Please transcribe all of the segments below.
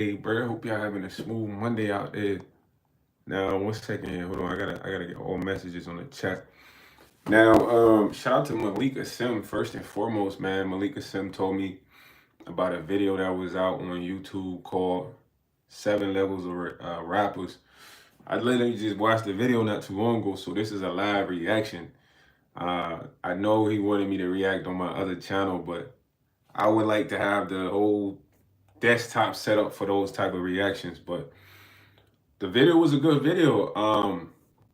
Hey, bro, hope y'all having a smooth Monday out there. Now, one second here. Hold on. I gotta get all messages on the chat. Now, shout out to Malika Sim first and foremost, man. Malika Sim told me about a video that was out on YouTube called Seven Levels of Rappers. I literally just watched the video not too long ago, so this is a live reaction. I know he wanted me to react on my other channel, but I would like to have the whole desktop set up for those type of reactions. But the video was a good video.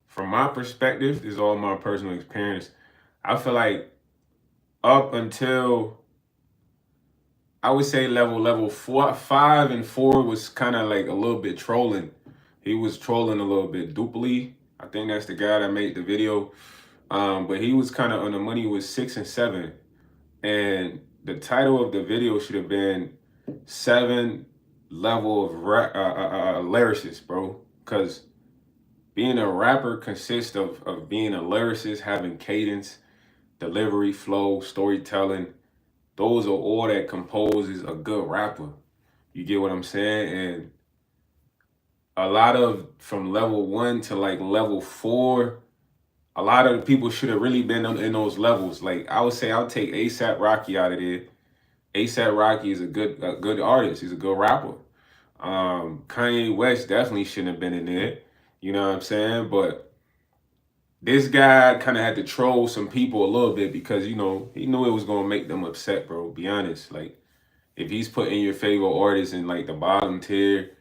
From my perspective, this is all my personal experience. I feel like up until I would say level four, five, and four was kind of like a little bit trolling. He was trolling a little bit. Dupley, I think that's the guy that made the video. But he was kind of on the money with six and seven, and the title of the video should have been seven level of lyricist, bro. Because being a rapper consists of being a lyricist, having cadence, delivery, flow, storytelling. Those are all that composes a good rapper. You get what I'm saying? And a lot of from level one to like level four, a lot of the people should have really been in those levels. Like I would say, I'll take ASAP Rocky out of there. ASAP Rocky is a good artist. He's a good rapper. Kanye West definitely shouldn't have been in there. You know what I'm saying? But this guy kind of had to troll some people a little bit because he knew it was gonna make them upset, bro. Be honest, like if he's putting your favorite artist in like the bottom tier,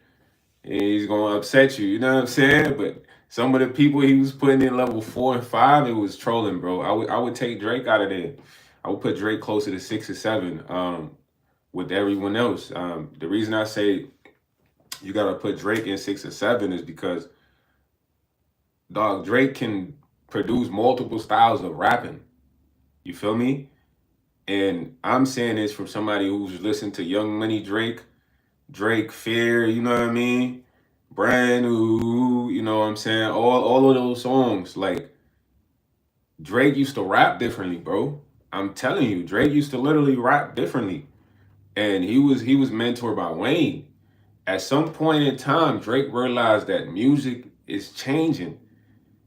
he's gonna upset you. You know what I'm saying? But some of the people he was putting in level four and five, it was trolling, bro. I would take Drake out of there. I would put Drake closer to six or seven. With everyone else, the reason I say you gotta put Drake in six or seven is because dog Drake can produce multiple styles of rapping. You feel me? And I'm saying this from somebody who's listened to Young Money Drake, Drake Fear, you know what I mean? Brand new, you know what I'm saying? All of those songs. Like Drake used to rap differently, bro. I'm telling you, Drake used to literally rap differently. And he was mentored by Wayne. At some point in time, Drake realized that music is changing.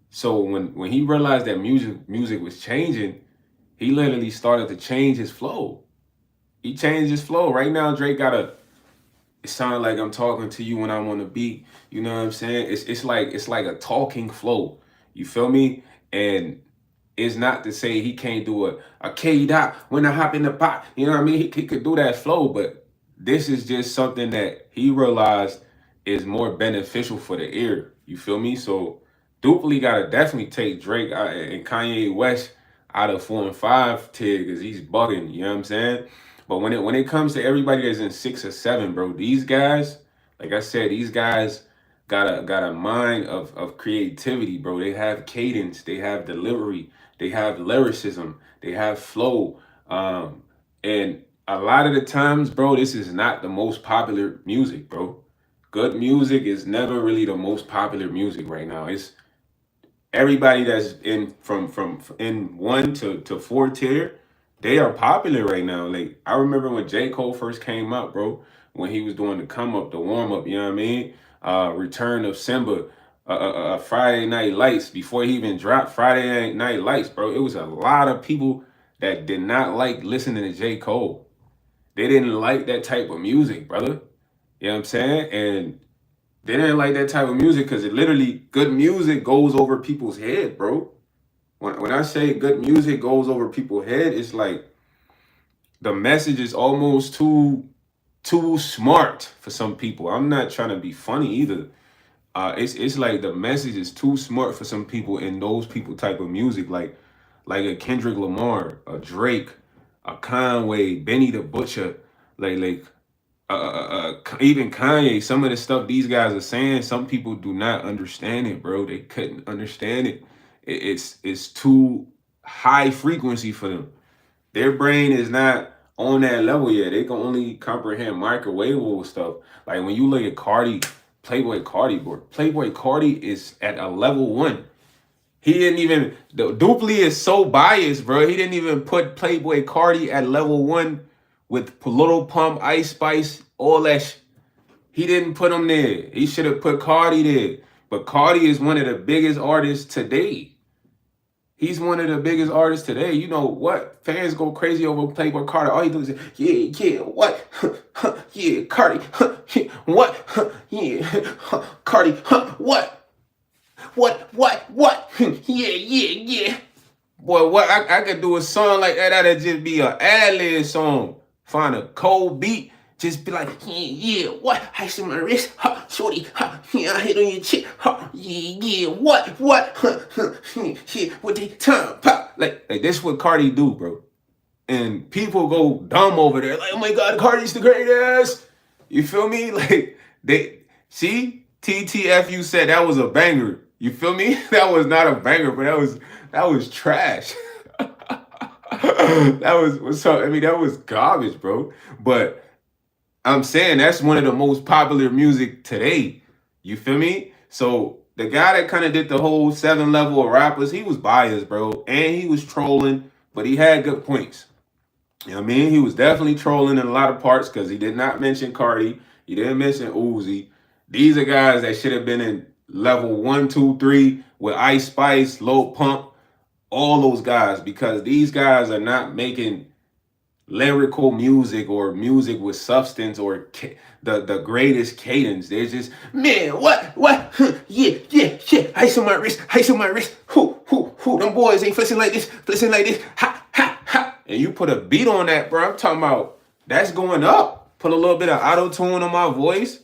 So when he realized that music was changing, he literally started to change his flow. He changed his flow. Right now, Drake got a. It sounds like I'm talking to you when I'm on the beat. You know what I'm saying? It's like a talking flow. You feel me? And it's not to say he can't do a K dot when I hop in the pot. You know what I mean? He could do that flow, but this is just something that he realized is more beneficial for the ear. You feel me? So Dupley gotta definitely take Drake and Kanye West out of four and five tier because he's bugging. You know what I'm saying? But when it comes to everybody that's in six or seven, bro, these guys, like I said, these guys got a mind of creativity, bro. They have cadence, they have delivery, they have lyricism, they have flow. And a lot of the times, bro, this is not the most popular music, bro. Good music is never really the most popular music right now. It's everybody that's in from in one to four tier, they are popular right now. Like I remember when J. Cole first came up, bro, when he was doing the come up, the warm up, you know what I mean? Return of Simba, Friday Night Lights, before he even dropped Friday Night Lights, bro. It was a lot of people that did not like listening to J. Cole. They didn't like that type of music, brother. You know what I'm saying? And they didn't like that type of music because it literally good music goes over people's head, bro. When I say good music goes over people's head, it's like the message is almost too smart for some people. I'm not trying to be funny either. It's like the message is too smart for some people in those people type of music, like a Kendrick Lamar, a Drake, a Conway, Benny the Butcher, like even Kanye, some of the stuff these guys are saying, some people do not understand it, bro. They couldn't understand it. It's too high frequency for them. Their brain is not on that level yet. They can only comprehend microwavable stuff. Like when you look at Cardi, Playboy Cardi, bro. Playboy Cardi is at a level one. He didn't even the Dupley is so biased, bro. He didn't even put Playboy Cardi at level one with Little Pump, Ice Spice, all that. He didn't put him there. He should have put Cardi there. But Cardi is one of the biggest artists today. He's one of the biggest artists today. You know what? Fans go crazy over Playboy Cardi. All he does is, yeah, what? Yeah, Cardi, what? Yeah, Cardi, what? What? Yeah. Boy, what? I could do a song like that. That'd just be an ad-lib song. Find a cold beat. Just be like, yeah, what? Ice on my wrist, shorty, yeah, I hit on your chick, yeah, what, yeah, what they time, pop. Like this what Cardi do, bro. And people go dumb over there, like, oh my God, Cardi's the greatest. You feel me? Like, they, see, TTFU said that was a banger. You feel me? That was not a banger, but that was trash. That was, what's up? I mean, that was garbage, bro. But I'm saying that's one of the most popular music today. You feel me? So the guy that kind of did the whole 7 level of rappers, he was biased, bro. And he was trolling, but he had good points. You know what I mean? He was definitely trolling in a lot of parts because he did not mention Cardi. He didn't mention Uzi. These are guys that should have been in level 1, 2, 3 with Ice Spice, Lil Pump, all those guys, because these guys are not making lyrical music or music with substance or the greatest cadence. They're just, man, what, yeah, ice on my wrist, who, them boys ain't flexing like this, ha. And you put a beat on that, bro. I'm talking about that's going up. Put a little bit of auto tune on my voice.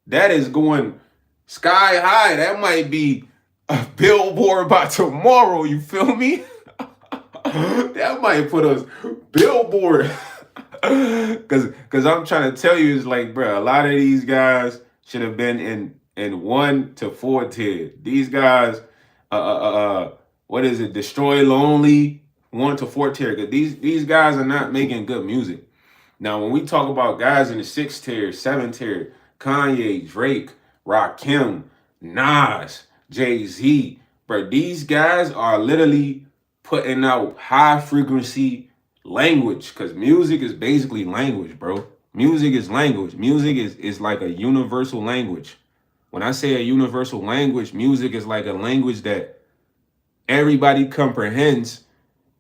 That is going sky high. That might be a billboard by tomorrow. You feel me? That might put us billboard. Cause I'm trying to tell you, it's like, bro, a lot of these guys should have been in 1 to 4 tier. These guys, what is it? Destroy Lonely, 1 to 4 tier. Cause these guys are not making good music. Now, when we talk about guys in the 6 tier, 7 tier, Kanye, Drake, Rakim, Nas, Jay-Z, bro, these guys are literally putting out high frequency language, because music is basically language, bro. Music is language. Music is like a universal language. When I say a universal language, music is like a language that everybody comprehends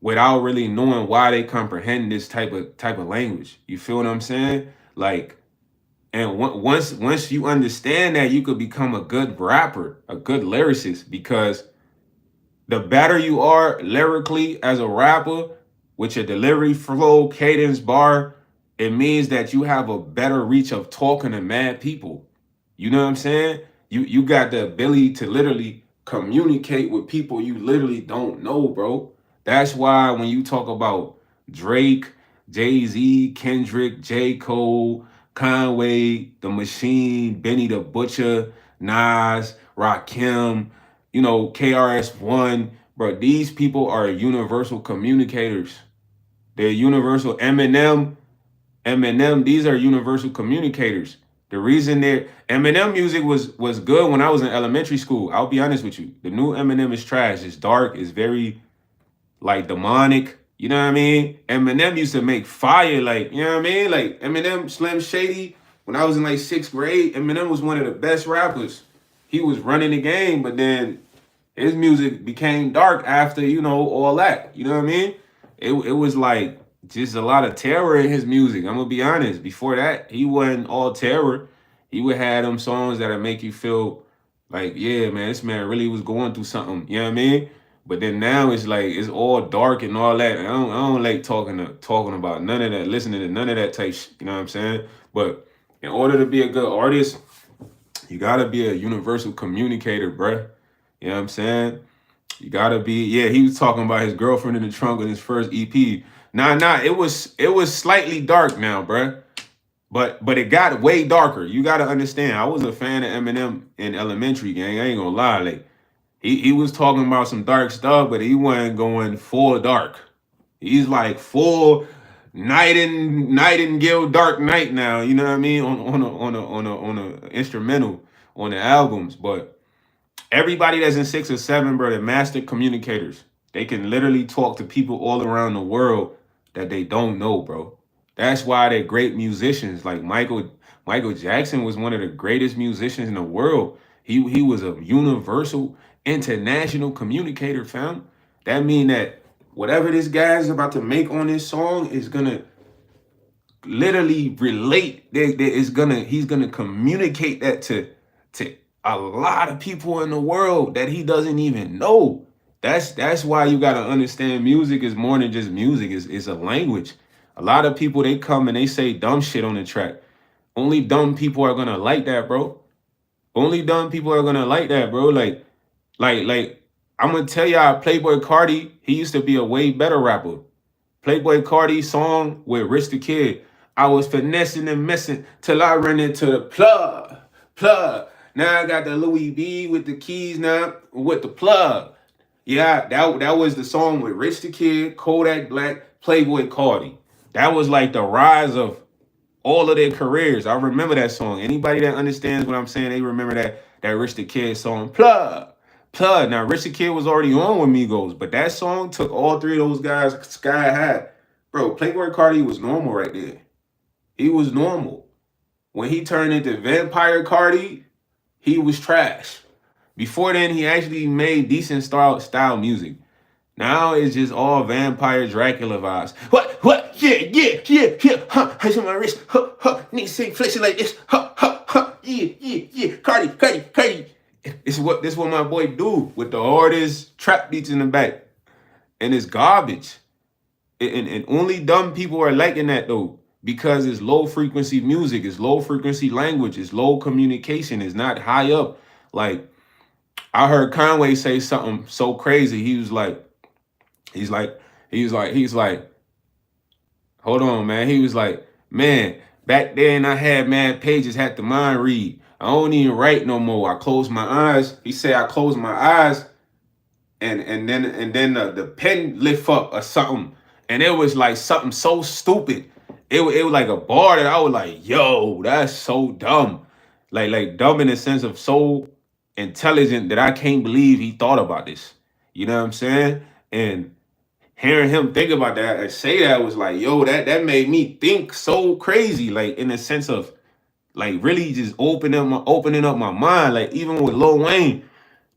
without really knowing why they comprehend this type of language. You feel what I'm saying? Like, and once you understand that, you could become a good rapper, a good lyricist, because the better you are lyrically as a rapper, with your delivery, flow, cadence, bar, it means that you have a better reach of talking to mad people. You know what I'm saying? You got the ability to literally communicate with people you literally don't know, bro. That's why when you talk about Drake, Jay-Z, Kendrick, J. Cole, Conway, The Machine, Benny the Butcher, Nas, Rakim, you know, KRS-One, bro, these people are universal communicators. They're universal. Eminem, these are universal communicators. The reason that Eminem music was good when I was in elementary school. I'll be honest with you. The new Eminem is trash. It's dark. It's very like demonic. You know what I mean? Eminem used to make fire, like, you know what I mean? Like Eminem, Slim Shady. When I was in like 6th grade, Eminem was one of the best rappers. He was running the game, but then his music became dark after, you know, all that. You know what I mean? It was like just a lot of terror in his music. I'm gonna be honest. Before that, he wasn't all terror. He would have them songs that'll make you feel like, yeah, man, this man really was going through something. You know what I mean? But then now it's like it's all dark and all that. I don't like talking about none of that, listening to none of that type shit, you know what I'm saying? But in order to be a good artist, you gotta be a universal communicator, bruh. You know what I'm saying? You gotta be, yeah, he was talking about his girlfriend in the trunk of his first EP. Nah, it was slightly dark now, bruh. But it got way darker. You gotta understand. I was a fan of Eminem in elementary, gang. I ain't gonna lie. Like he was talking about some dark stuff, but he wasn't going full dark. He's like full Nightingale Dark Night now. You know what I mean? On a instrumental on the albums. But everybody that's in 6 or 7, bro, they're master communicators. They can literally talk to people all around the world that they don't know, bro. That's why they're great musicians. Like Michael Jackson was one of the greatest musicians in the world. He was a universal, international communicator, fam. That mean that whatever this guy's about to make on this song is gonna literally relate. He's gonna communicate that to a lot of people in the world that he doesn't even know. That's why you gotta understand music is more than just music. It's a language. A lot of people they come and they say dumb shit on the track. Only dumb people are gonna like that, bro. Only dumb people are gonna like that, bro. Like, I'm gonna tell y'all, Playboy Cardi, he used to be a way better rapper. Playboy Cardi song with Rich the Kid. I was finessing and messing till I ran into the plug. Now I got the Louis V with the keys now with the plug. Yeah, that was the song with Rich the Kid, Kodak Black, Playboy Cardi. That was like the rise of all of their careers. I remember that song. Anybody that understands what I'm saying, they remember that Rich the Kid song. Plug. Now Rich the Kid was already on with Migos, but that song took all three of those guys sky high. Bro, Playboy Cardi was normal right there. He was normal. When he turned into Vampire Cardi, he was trash. Before then, he actually made decent style music. Now it's just all vampire Dracula vibes. What? Yeah. Huh? I show my wrist. Huh. Nigga say flexing like this. Huh. Yeah. Cardi. This what my boy do with the hardest trap beats in the back, and it's garbage. And only dumb people are liking that though, because it's low frequency music, it's low frequency language, it's low communication, it's not high up. Like I heard Conway say something so crazy. He's like, hold on, man. He was like, man, back then I had mad pages, had to mind read. I don't even write no more. I close my eyes. He said I close my eyes and then the pen lift up or something. And it was like something so stupid. It was like a bar that I was like, yo, that's so dumb. Like dumb in the sense of so intelligent that I can't believe he thought about this. You know what I'm saying? And hearing him think about that and say that was like, yo, that made me think so crazy. Like in the sense of like really just opening up my mind. Like even with Lil Wayne,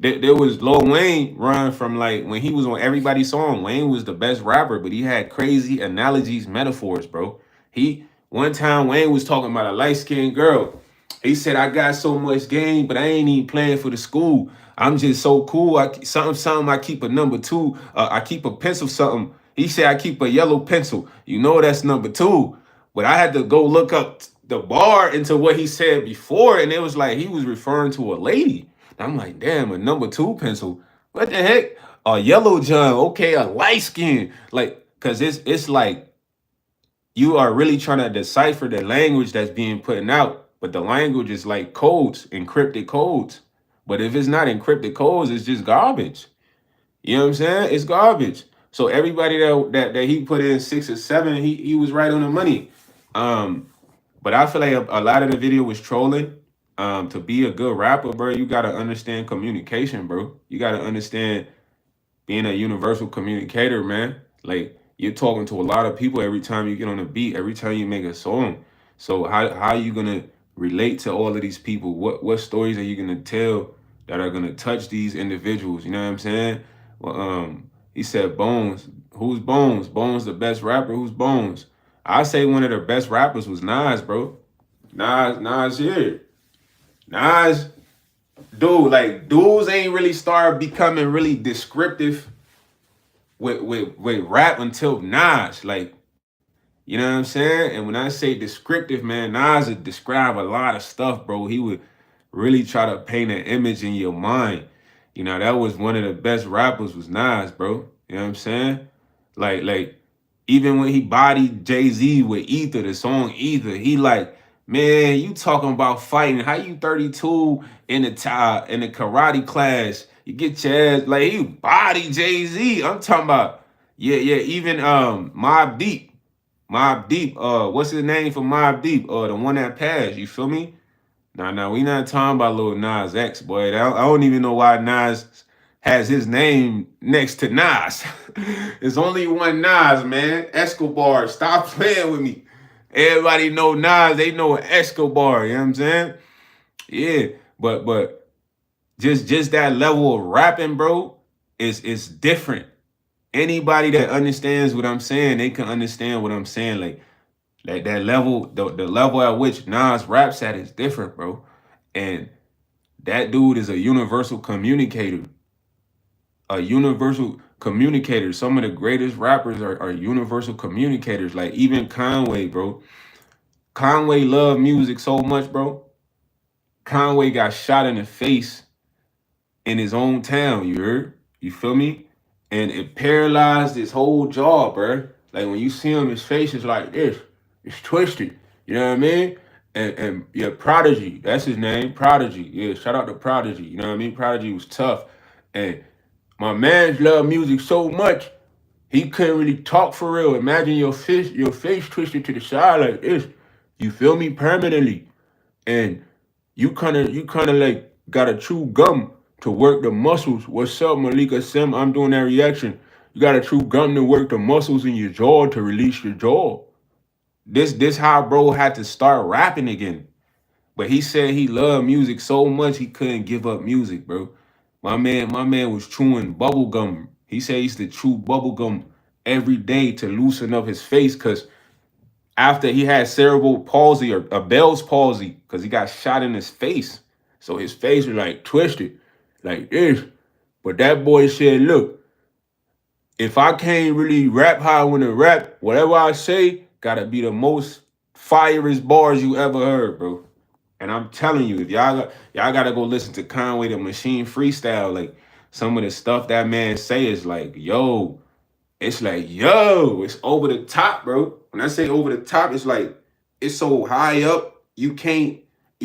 there was Lil Wayne run from like when he was on everybody's song. Wayne was the best rapper, but he had crazy analogies, metaphors, bro. He one time Wayne was talking about a light-skinned girl. He said, I got so much game, but I ain't even playing for the school. I'm just so cool. Something. I keep a number two. I keep a pencil. Something. He said I keep a yellow pencil. You know that's number two. But I had to go look up the bar into what he said before, and it was like he was referring to a lady. I'm like, damn, a number two pencil. What the heck? A yellow John. Okay, a light skin. Like, cause it's like you are really trying to decipher the language that's being put out, but the language is like codes, encrypted codes. But if it's not encrypted codes, it's just garbage. You know what I'm saying? It's garbage. So everybody that he put in 6 or 7, he was right on the money. But I feel like a lot of the video was trolling. To be a good rapper, bro, you gotta understand communication, bro. You gotta understand being a universal communicator, man. Like you're talking to a lot of people every time you get on a beat, every time you make a song. So how are you gonna relate to all of these people? What stories are you gonna tell that are gonna touch these individuals? You know what I'm saying? Well, he said Bones. Who's Bones? Bones the best rapper. Who's Bones? I say one of the best rappers was Nas, bro. Nas here. Nas, dude, like dudes ain't really started becoming really descriptive with rap until Nas. Like, you know what I'm saying? And when I say descriptive, man, Nas would describe a lot of stuff, bro. He would really try to paint an image in your mind. You know, that was one of the best rappers was Nas, bro. You know what I'm saying? Like even when he bodied Jay-Z with Ether, the song Ether, he like, man, you talking about fighting. How you 32 in the karate class? You get your ass like you body Jay-Z. I'm talking about, yeah. Even Mobb Deep, what's his name for Mobb Deep? The one that passed, you feel me? Nah, we not talking about Lil Nas X, boy. I don't even know why Nas has his name next to Nas. There's only one Nas, man. Escobar, stop playing with me. Everybody know Nas, they know Escobar, you know what I'm saying? Yeah, but just that level of rapping, bro, is different. Anybody that understands what I'm saying, they can understand what I'm saying. Like that level, the level at which Nas raps at is different, bro. And that dude is a universal communicator. A universal communicator. Some of the greatest rappers are universal communicators. Like even Conway, bro. Conway loved music so much, bro. Conway got shot in the face in his own town, you heard? You feel me? And it paralyzed his whole jaw, bro. Like when you see him, his face is like this. It's twisted. You know what I mean? And yeah, Prodigy, that's his name, Prodigy. Yeah, shout out to Prodigy. You know what I mean? Prodigy was tough. And my man's loved music so much, he couldn't really talk for real. Imagine your face twisted to the side like this. You feel me? Permanently. And you kinda like gotta chew gum to work the muscles. What's up, Malika Sim? I'm doing that reaction. You gotta chew gum to work the muscles in your jaw to release your jaw. This how bro had to start rapping again. But he said he loved music so much he couldn't give up music, bro. My man was chewing bubble gum. He said he used to chew bubble gum every day to loosen up his face because after he had cerebral palsy or a Bell's palsy because he got shot in his face. So his face was like twisted, like this. But that boy said, look, if I can't really rap how I want to rap, whatever I say, gotta be the most firest bars you ever heard, bro. And I'm telling you, if y'all gotta go listen to Conway the Machine freestyle, like some of the stuff that man say is like, yo, it's like, yo, it's over the top, bro. When I say over the top, it's like it's so high up, you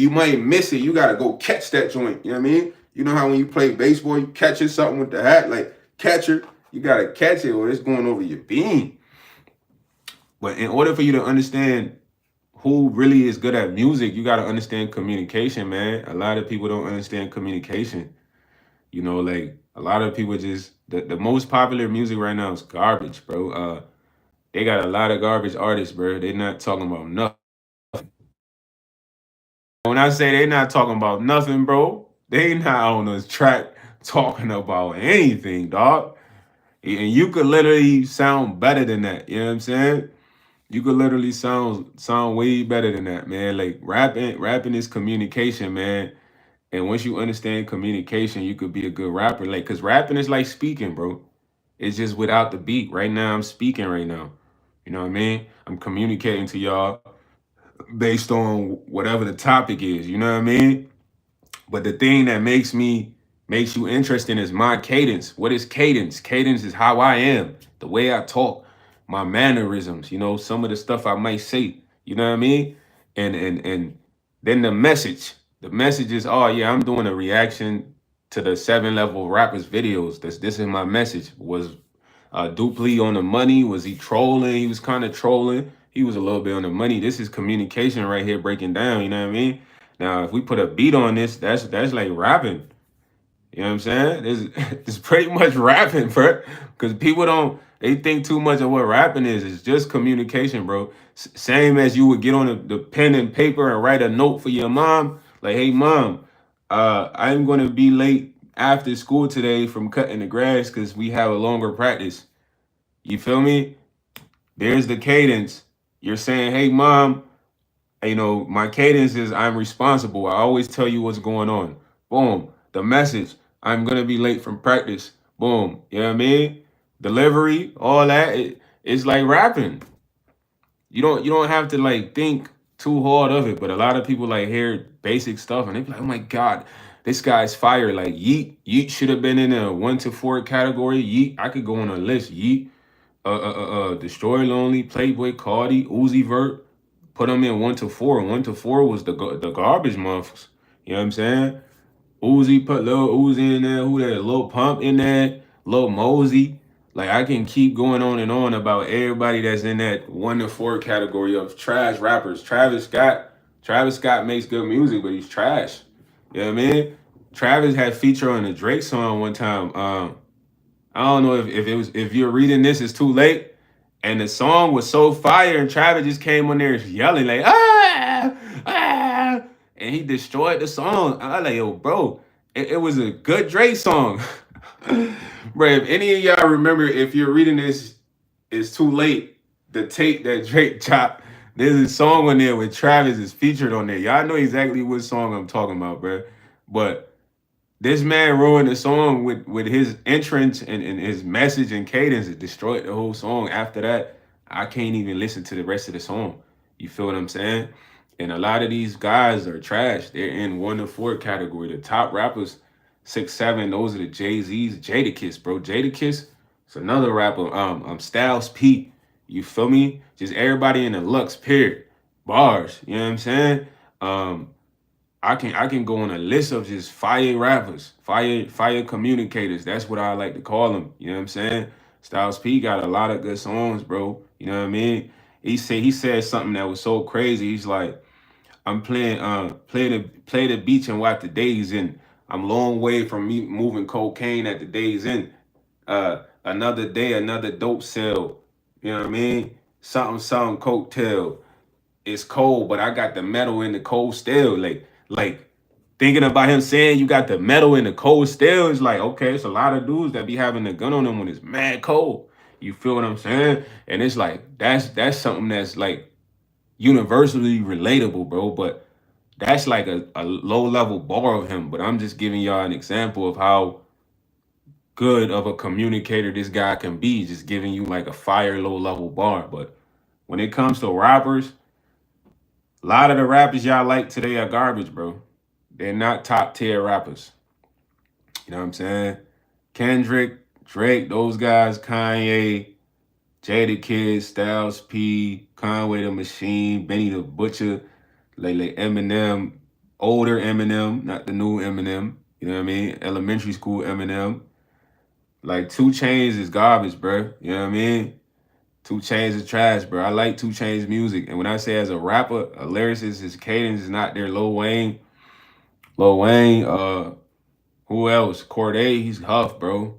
might miss it. You gotta go catch that joint. You know what I mean? You know how when you play baseball, you catching something with the hat, like catcher, you gotta catch it or it's going over your beam. But in order for you to understand who really is good at music, you gotta understand communication, man. A lot of people don't understand communication. You know, like a lot of people just the most popular music right now is garbage, bro. They got a lot of garbage artists, bro. They're not talking about nothing. When I say they're not talking about nothing, bro, they not on this track talking about anything, dog. And you could literally sound better than that. You know what I'm saying? You could literally sound way better than that, man. Like rapping is communication, man. And once you understand communication, you could be a good rapper. Like, cause rapping is like speaking, bro. It's just without the beat. Right now, I'm speaking right now. You know what I mean? I'm communicating to y'all based on whatever the topic is. You know what I mean? But the thing that makes you interesting is my cadence. What is cadence? Cadence is how I am, the way I talk, my mannerisms, some of the stuff I might say, you know what I mean? And then the message. The message is, oh yeah, I'm doing a reaction to the 7 Level Rappers videos. This is my message. Was Dupley on the money? Was he trolling? He was kind of trolling. He was a little bit on the money. This is communication right here breaking down, you know what I mean? Now, if we put a beat on this, that's like rapping. You know what I'm saying? It's pretty much rapping, bro. Because people they think too much of what rapping is. It's just communication, bro. Same as you would get on the pen and paper and write a note for your mom. Like, hey, mom, I'm going to be late after school today from cutting the grass because we have a longer practice. You feel me? There's the cadence. You're saying, hey, mom, my cadence is I'm responsible. I always tell you what's going on. Boom. The message, I'm gonna be late from practice. Boom. You know what I mean? Delivery, all that. It's like rapping. You don't have to like think too hard of it. But a lot of people like hear basic stuff and they be like, oh my God, this guy's fire. Like Yeet should have been in a 1 to 4 category. Yeet, I could go on a list. Yeet, Destroy Lonely, Playboy Cardi, Uzi Vert. Put them in 1 to 4. 1 to 4 was the garbage months. You know what I'm saying? Uzi, put Lil Uzi in there. Who that? Lil Pump in there. Lil Mosey. Like I can keep going on and on about everybody that's in that 1 to 4 category of trash rappers. Travis Scott makes good music, but he's trash. You know what I mean? Travis had feature on the Drake song one time. I don't know if you're reading this, it's too late. And the song was so fire, and Travis just came on there yelling like, ah, ah, and he destroyed the song. I was like, yo, bro, it was a good Drake song. Bro, if any of y'all remember, if you're reading this, it's too late. The tape that Drake chopped, there's a song on there with Travis is featured on there. Y'all know exactly what song I'm talking about, bro. But this man ruined the song with his entrance and his message and cadence. It destroyed the whole song. After that, I can't even listen to the rest of the song. You feel what I'm saying? And a lot of these guys are trash. They're in 1 to 4 category. The top rappers, 6, 7. Those are the Jay-Z's, Jadakiss, bro. Jadakiss, it's another rapper. Styles P. You feel me? Just everybody in the Lux period. Bars. You know what I'm saying? I can go on a list of just fire rappers, fire communicators. That's what I like to call them. You know what I'm saying? Styles P got a lot of good songs, bro. You know what I mean? He said something that was so crazy. He's like, I'm playing play the beach and watch the days in. I'm long way from me moving cocaine at the days in. Another day, another dope sale. You know what I mean? Something cocktail. It's cold, but I got the metal in the cold still. Like thinking about him saying you got the metal in the cold still is like, okay, it's a lot of dudes that be having the gun on them when it's mad cold. You feel what I'm saying? And it's like that's something that's like universally relatable, bro. But that's like a low level bar of him. But I'm just giving y'all an example of how good of a communicator this guy can be, just giving you like a fire low level bar. But when it comes to rappers, a lot of the rappers y'all like today are garbage, bro. They're not top tier rappers. You know what I'm saying? Kendrick, Drake, those guys, Kanye, Jada Styles P, Conway the Machine, Benny the Butcher, like Eminem, older Eminem, not the new Eminem. You know what I mean? Elementary school Eminem. Like 2 Chainz is garbage, bro. You know what I mean? 2 Chainz is trash, bro. I like 2 Chainz music. And when I say as a rapper, a lyricist, his cadence is not there. Lil Wayne. Who else? Corday, he's Huff, bro.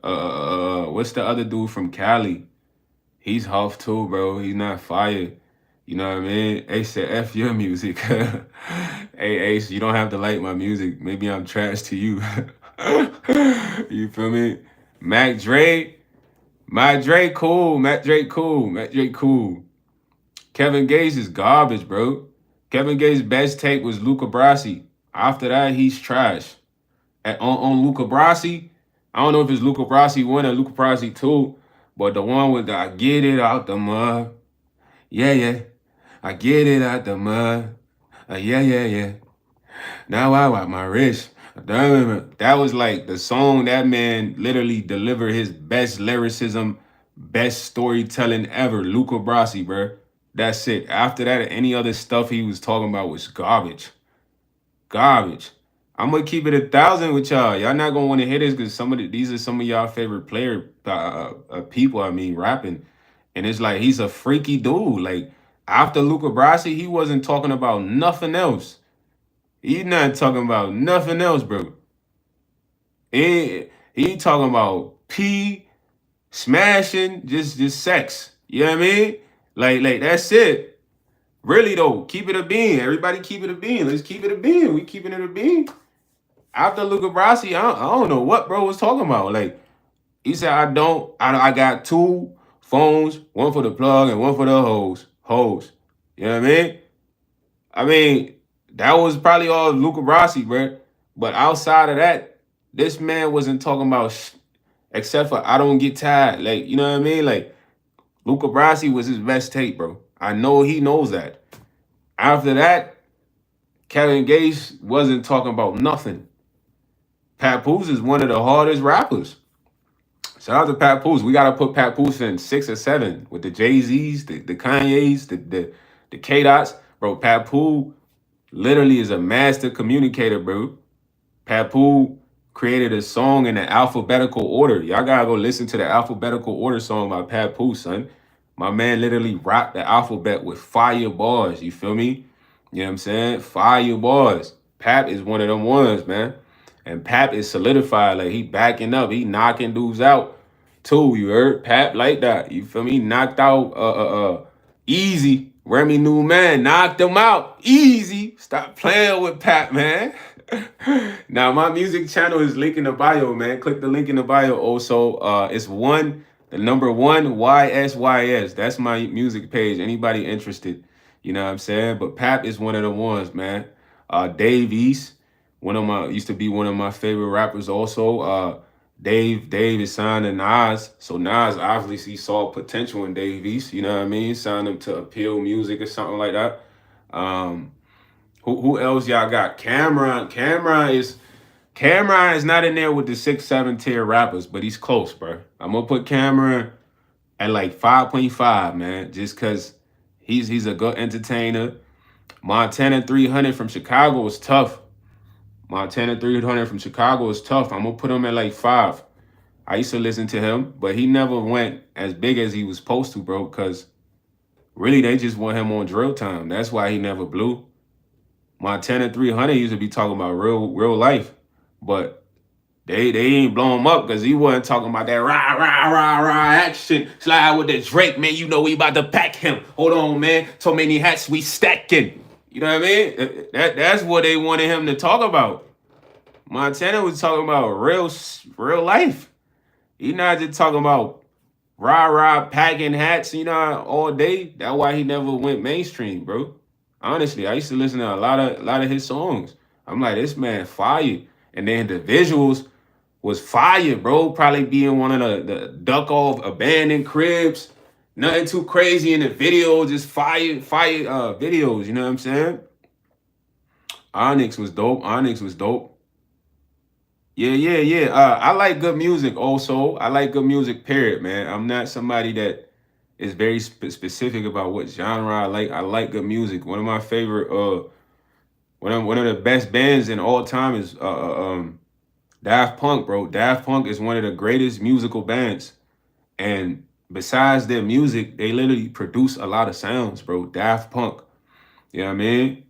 What's the other dude from Cali? He's Huff too, bro. He's not fire. You know what I mean? Ace said, F your music. Hey, Ace, you don't have to like my music. Maybe I'm trash to you. You feel me? Mac Dre. Mac Dre cool. Mac Dre cool. Mac Dre cool. Kevin Gates is garbage, bro. Kevin Gates' best tape was Luca Brasi. After that, he's trash. On Luca Brasi, I don't know if it's Luca Brasi 1 or Luca Brasi 2, but the one with the I get it out the mud. Yeah, yeah. I get it out the mud. Yeah, yeah, yeah. Now I wipe my wrist. That was like the song that man literally delivered his best lyricism, best storytelling ever. Luca Brasi, bro. That's it. After that, any other stuff he was talking about was garbage. Garbage. I'm gonna keep it 1,000 with y'all. Y'all not gonna want to hear this because these are some of y'all favorite people. I mean, rapping, and it's like he's a freaky dude. Like after Luca Brasi, he wasn't talking about nothing else. He's not talking about nothing else, bro. He talking about pee, smashing, just sex. You know what I mean? Like that's it. Really though, keep it a bean. Everybody keep it a bean. Let's keep it a bean. We keeping it a bean. After Luca Brasi, I don't know what bro was talking about. Like he said, I got 2 phones, one for the plug and one for the hose. You know what I mean? I mean, that was probably all Luca Brasi, bro. But outside of that, this man wasn't talking about except for I don't get tired. Like, you know what I mean? Like Luca Brasi was his best tape, bro. I know he knows that. After that, Kevin Gates wasn't talking about nothing. Papoose is one of the hardest rappers. Shout out to Papoose. We gotta put Papoose in 6 or 7 with the Jay-Z's, the Kanye's, the K-Dots. Bro, Papoose literally is a master communicator, bro. Papoose created a song in the alphabetical order. Y'all gotta go listen to the alphabetical order song by Papoose, son. My man literally rocked the alphabet with fire bars. You feel me? You know what I'm saying? Fire bars. Pap is one of them ones, man. And Pap is solidified. Like he backing up. He knocking dudes out. Two, you heard? Pap like that. You feel me? Knocked out Easy. Remy New Man knocked him out. Easy. Stop playing with Pap, man. Now my music channel is link in the bio, man. Click the link in the bio also. It's the number one YsYs. That's my music page. Anybody interested? You know what I'm saying? But Pap is one of the ones, man. Dave East, used to be one of my favorite rappers also. Dave is signed to Nas. So Nas obviously saw potential in Dave East, you know what I mean? Signed him to Appeal Music or something like that. Um, who else y'all got? Cameron is not in there with the 6-7 tier rappers, but he's close, bro. I'm gonna put Cameron at like 5.5, man, just cause he's a good entertainer. Montana 300 from Chicago is tough. Montana 300 from Chicago is tough. I'm gonna put him at like 5. I used to listen to him, but he never went as big as he was supposed to, bro, because really they just want him on drill time. That's why he never blew. Montana 300 used to be talking about real life, but they ain't blow him up because he wasn't talking about that rah, rah, rah, rah action. Slide with the Drake, man. You know we about to pack him. Hold on, man. So many hats we stacking. You know what I mean? That's what they wanted him to talk about. Montana was talking about real life. He not just talking about rah packing hats, you know, all day. That's why he never went mainstream, bro. Honestly, I used to listen to a lot of his songs. I'm like, this man fire. And then the visuals was fire, bro. Probably being one of the duck off abandoned cribs. Nothing too crazy in the video, just fire videos, you know what I'm saying? Onyx was dope. Yeah. I like good music also. I like good music, period, man. I'm not somebody that is very specific about what genre I like. I like good music. One of my favorite, one of the best bands in all time is Daft Punk, bro. Daft Punk is one of the greatest musical bands. And besides their music, they literally produce a lot of sounds, bro. Daft Punk. You know what I mean?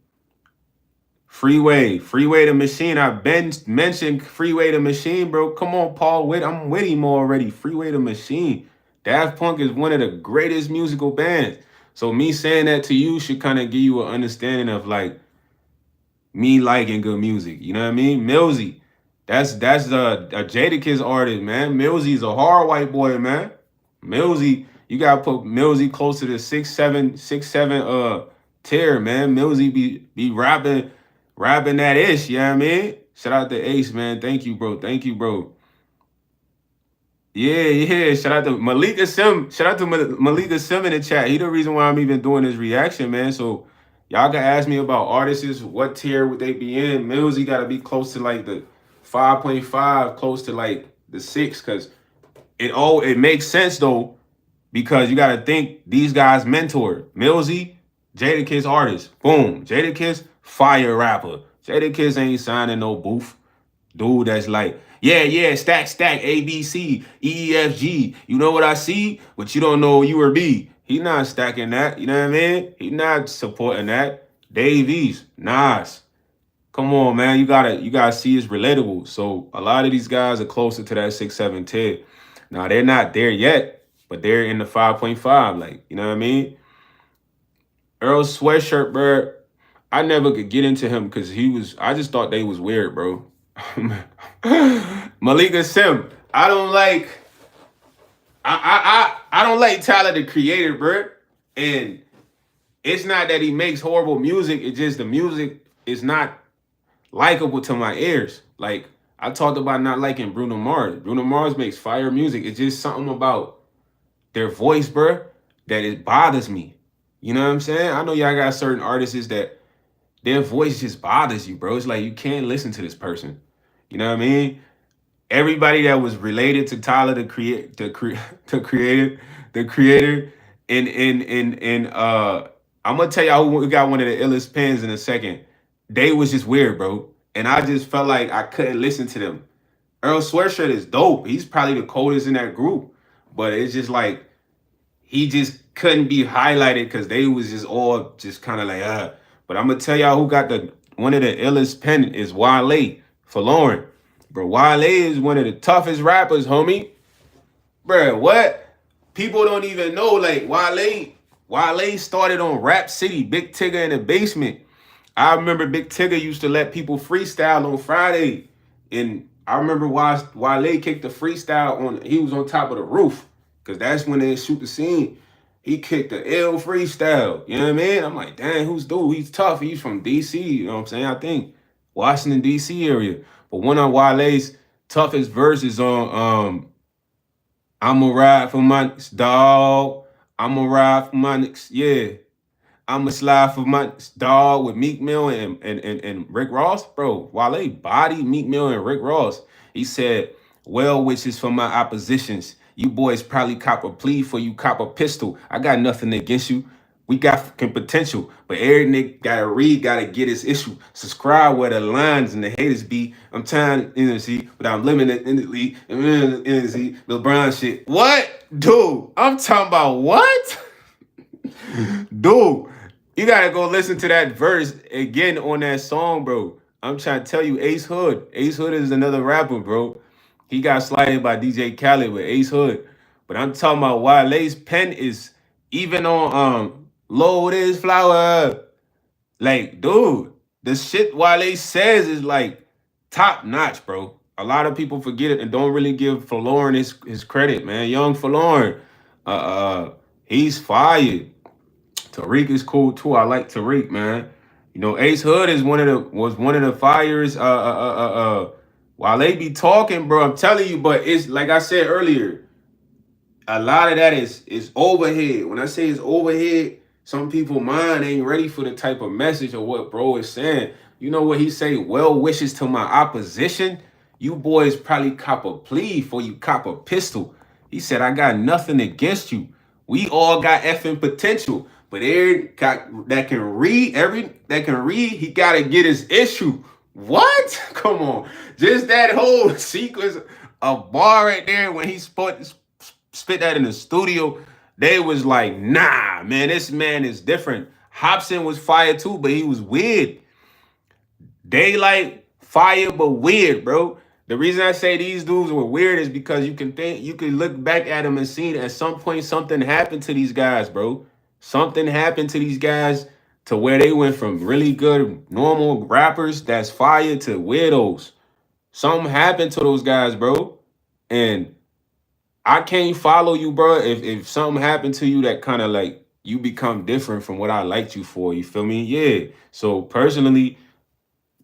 Freeway the Machine. I've been mentioned Freeway the Machine, bro. Come on, Paul Witt. I'm with him already. Freeway the Machine. Daft Punk is one of the greatest musical bands. So me saying that to you should kind of give you an understanding of like me liking good music. You know what I mean? Millsy. That's a Jadakiss artist, man. Millsy's a hard white boy, man. Millsy, you gotta put Millsy close to the 6-7 tier, man. Millsy be rapping that ish, you know what I mean? Shout out to Ace, man. Thank you, bro. Yeah. Shout out to Malika Sim. Shout out to Malika Sim in the chat. He the reason why I'm even doing this reaction, man. So y'all can ask me about artists, what tier would they be in? Millsy gotta be close to like the 5.5, close to like the 6, because it makes sense though, because you gotta think these guys mentor. Millsy, Jadakiss artist. Boom. Jadakiss, fire rapper. Jadakiss ain't signing no booth. Dude that's like, yeah, stack, A, B, C, E, F, G. You know what I see, but you don't know U or B. He not stacking that, you know what I mean? He not supporting that. Dave East, Nas. Come on, man. You gotta see it's relatable. So a lot of these guys are closer to that 6-7 tier. Now they're not there yet, but they're in the 5.5, like, you know what I mean? Earl Sweatshirt, bro. I never could get into him because I just thought they was weird, bro. Malika Sim. I don't like Tyler the Creator, bro. And it's not that he makes horrible music, it's just the music is not likable to my ears. Like I talked about not liking Bruno Mars. Bruno Mars makes fire music. It's just something about their voice, bro, that it bothers me. You know what I'm saying? I know y'all got certain artists that their voice just bothers you, bro. It's like you can't listen to this person. You know what I mean? Everybody that was related to Tyler the creator, and I'm gonna tell y'all who got one of the illest pens in a second. They was just weird, bro. And I just felt like I couldn't listen to them. Earl Sweatshirt is dope. He's probably the coldest in that group. But it's just like he just couldn't be highlighted because they was just all just kind of like, But I'm gonna tell y'all who got one of the illest pen is Wale for Lauren. Bro, Wale is one of the toughest rappers, homie. Bruh, what? People don't even know, like, Wale started on Rap City, Big Tigger in the basement. I remember Big Tigger used to let people freestyle on Friday. And I remember Wale kicked the freestyle on, he was on top of the roof. Cause that's when they shoot the scene. He kicked the L freestyle. You know what I mean? I'm like, dang, who's dude? He's tough. He's from DC. You know what I'm saying? I think Washington, DC area. But one of Wale's toughest verses on I'ma ride for my dog. I'ma ride for my yeah. I'ma slide for my dog with Meek Mill and Rick Ross. Bro, Wale bodied Meek Mill and Rick Ross. He said, well wishes for my oppositions. You boys probably cop a plea for you cop a pistol. I got nothing against you. We got fucking potential. But every nigga gotta read, gotta get his issue. Subscribe where the lines and the haters be. I'm trying to see, but I'm limited in the league. LeBron shit. What? Dude, I'm talking about what? Dude, you gotta go listen to that verse again on that song, bro. I'm trying to tell you, Ace Hood. Ace Hood is another rapper, bro. He got slided by DJ Khaled with Ace Hood. But I'm talking about Wale's pen is even on Load is Flower. Like, dude, the shit Wale says is like top notch, bro. A lot of people forget it and don't really give Forlorn his credit, man. Young Forlorn. He's fired. Tariq is cool too. I like Tariq, man. You know, Ace Hood is was one of the fires. While they be talking, bro, I'm telling you, but it's like I said earlier, a lot of that is overhead. When I say it's overhead, some people mind ain't ready for the type of message or what bro is saying. You know what he say? Well wishes to my opposition. You boys probably cop a plea for you cop a pistol. He said, I got nothing against you. We all got effing potential. But Eric that can read, he gotta get his issue. What? Come on. Just that whole sequence of bar right there when he spit that in the studio, they was like, nah, man, this man is different. Hobson was fire too, but he was weird. Daylight, fire, but weird, bro. The reason I say these dudes were weird is because you can look back at them and see at some point something happened to these guys, bro. Something happened to these guys to where they went from really good, normal rappers that's fire to weirdos. Something happened to those guys, bro. And I can't follow you, bro, if something happened to you that kind of like you become different from what I liked you for. You feel me? Yeah. So personally,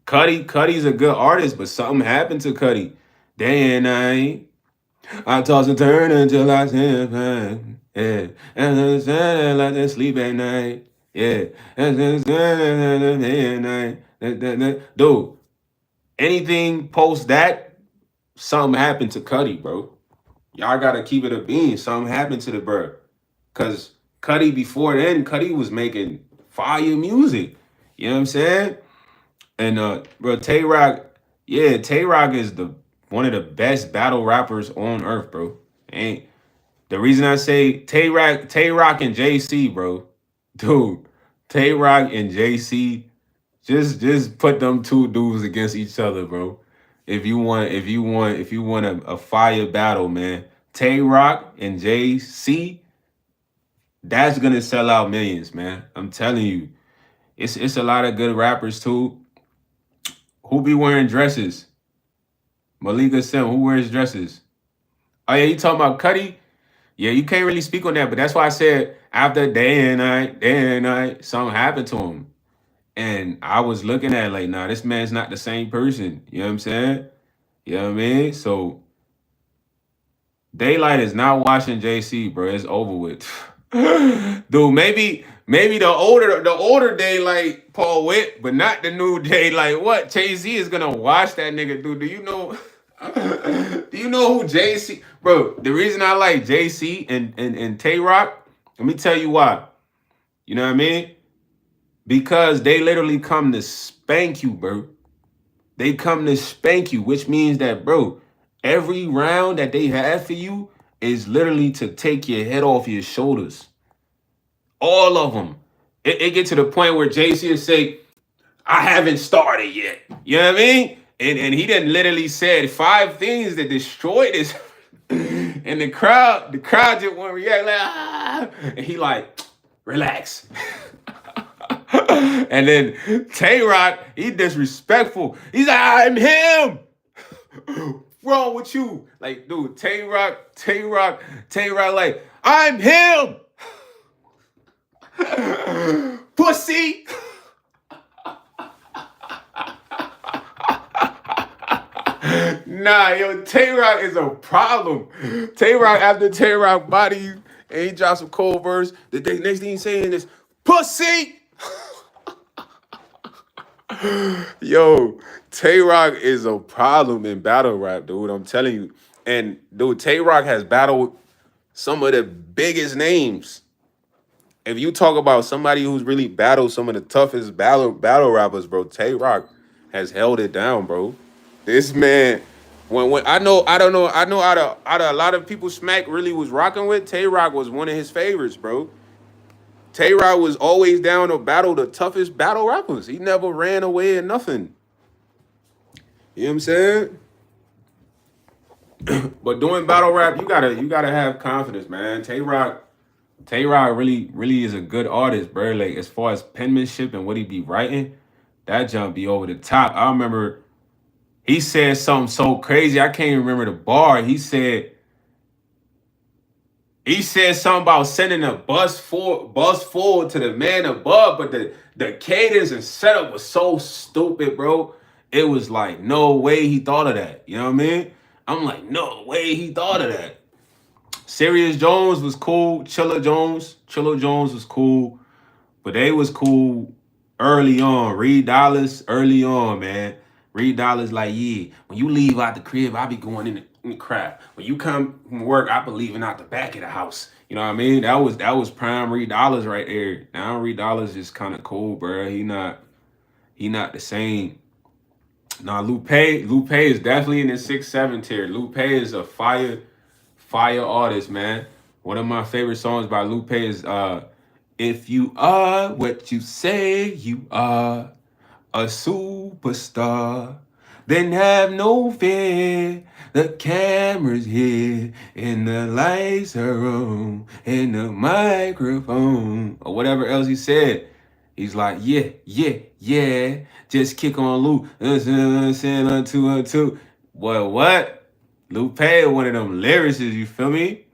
Cuddy's a good artist, but something happened to Cuddy. Day and night, I toss and turn until I sleep. Yeah, and then like to sleep at night. Yeah, and then day and night. Dude, anything post that, something happened to Cuddy, bro. Y'all gotta keep it a bean. Something happened to the bird. Cause Cuddy before then, Cuddy was making fire music. You know what I'm saying? And bro, Tay Rock, yeah, Tay Rock is the one of the best battle rappers on earth, bro. Ain't the reason I say Tay Rock and JC, bro. Dude, Tay Rock and JC, just put them two dudes against each other, bro. If you want a fire battle, man. Tay Rock and JC, that's gonna sell out millions, man. I'm telling you. It's a lot of good rappers too. Who be wearing dresses? Malika Sim, who wears dresses? Oh yeah, you talking about Cuddy? Yeah, you can't really speak on that, but that's why I said after day and night, something happened to him. And I was looking at it like, nah, this man's not the same person. You know what I'm saying? You know what I mean? So Daylight is not watching JC, bro. It's over with. Dude, maybe the older Daylight Paul Witt, but not the new Daylight. What? Jay-Z is gonna watch that nigga, dude. Do you know? Do you know who JC? Bro, the reason I like JC and Tay Rock, let me tell you why. You know what I mean? Because they literally come to spank you, bro. They come to spank you, which means that, bro, every round that they have for you is literally to take your head off your shoulders. All of them. It get to the point where JC will say, I haven't started yet. You know what I mean? And he done literally said 5 things that destroyed his. And And the crowd just want to react like, ah, and he like, relax. And then Tay-Rock, he disrespectful. He's like, I'm him. Wrong with you? Like, dude, Tay-Rock, like, I'm him. Pussy. Nah, yo, Tay-Rock is a problem. Tay-Rock, after Tay-Rock body you, and he drops some cold verse, the next thing he's saying is, pussy. Yo, Tay-Rock is a problem in battle rap, dude. I'm telling you. And dude, Tay-Rock has battled some of the biggest names. If you talk about somebody who's really battled some of the toughest battle rappers, bro, Tay-Rock has held it down, bro. This man, when I know out of a lot of people Smack really was rocking with, Tay-Rock was one of his favorites, bro. Tay-Rock was always down to battle the toughest battle rappers. He never ran away or nothing. You know what I'm saying? But doing battle rap, you gotta have confidence, man. Tay-Rock really is a good artist, bro. Like as far as penmanship and what he be writing, that jump be over the top. I remember he said something so crazy. I can't even remember the bar. He said something about sending a bus forward to the man above, but the cadence and setup was so stupid, bro. It was like, no way he thought of that. You know what I mean? I'm like, no way he thought of that. Serious Jones was cool. Chilla Jones was cool. But they was cool early on. Reed Dollars early on, man. Reed Dollars like, yeah, when you leave out the crib, I be going in the crap. When you come from work, I be leaving out the back of the house. You know what I mean? That was prime Reed Dollars right there. Now Reed Dollars is kind of cool, bro. He not the same. Nah, Lupe is definitely in the 6-7 tier. Lupe is a fire artist, man. One of my favorite songs by Lupe is If You Are What You Say You Are, a superstar, then have no fear. The camera's here and the lights are on and the microphone, or whatever else he said. He's like, yeah. Just kick on Luke. Two. Boy, what? Lupe, one of them lyricists, you feel me?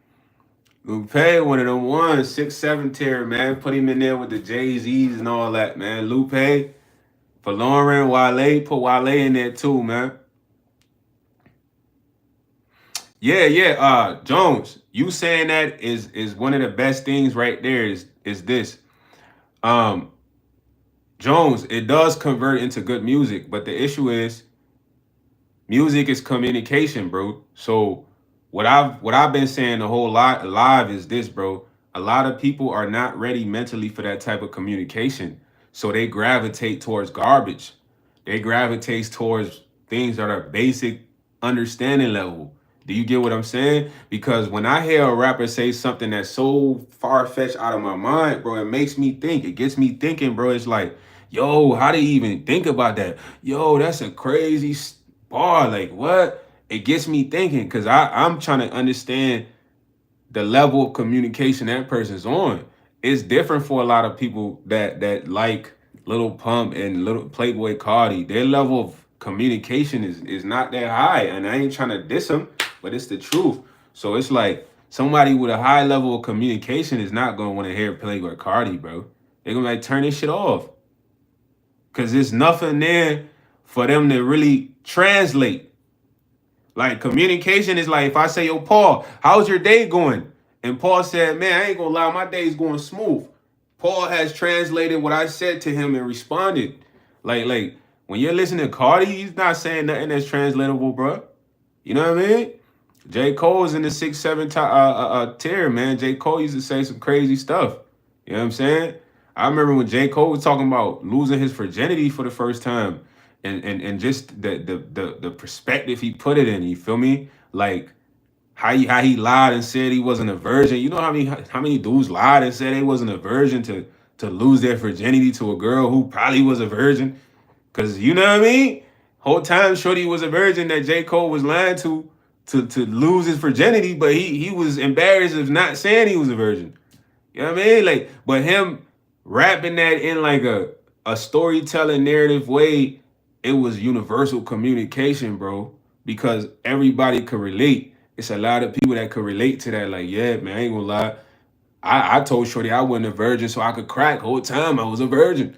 Lupe, one of them 6-7 tier, man. Put him in there with the Jay-Z's and all that, man. Lupe, for Lauren, Wale, put Wale in there too, man. Yeah. Jones, you saying that is one of the best things right there is this. Jones, it does convert into good music, but the issue is music is communication, bro. So what I've been saying the whole lot live is this, bro. A lot of people are not ready mentally for that type of communication. So they gravitate towards garbage. They gravitate towards things that are basic understanding level. Do you get what I'm saying? Because when I hear a rapper say something that's so far-fetched out of my mind, bro, it makes me think. It gets me thinking, bro. It's like, yo, how do you even think about that? Yo, that's a crazy bar. Like, what? It gets me thinking because I'm trying to understand the level of communication that person's on. It's different for a lot of people that like Lil Pump and Little Playboy Cardi. Their level of communication is not that high. And I ain't trying to diss them, but it's the truth. So it's like somebody with a high level of communication is not going to want to hear Playboy Cardi, bro. They're going to like turn this shit off. Because there's nothing there for them to really translate. Like communication is like if I say, yo, Paul, how's your day going? And Paul said, man, I ain't gonna lie, my day's going smooth. Paul has translated what I said to him and responded. Like when you're listening to Cardi, he's not saying nothing that's translatable, bro. You know what I mean? J. Cole's in the 6-7 tier, man. J. Cole used to say some crazy stuff. You know what I'm saying? I remember when J. Cole was talking about losing his virginity for the first time, and just the perspective he put it in. You feel me? Like how he lied and said he wasn't a virgin. You know how many dudes lied and said they wasn't a virgin to lose their virginity to a girl who probably was a virgin? Cause you know what I mean? Whole time Shorty was a virgin that J. Cole was lying to. to lose his virginity, but he was embarrassed of not saying he was a virgin. You know what I mean? Like, but him rapping that in like a storytelling narrative way, it was universal communication, bro. Because everybody could relate. It's a lot of people that could relate to that. Like, yeah, man, I ain't gonna lie. I told Shorty I wasn't a virgin so I could crack. Whole time I was a virgin.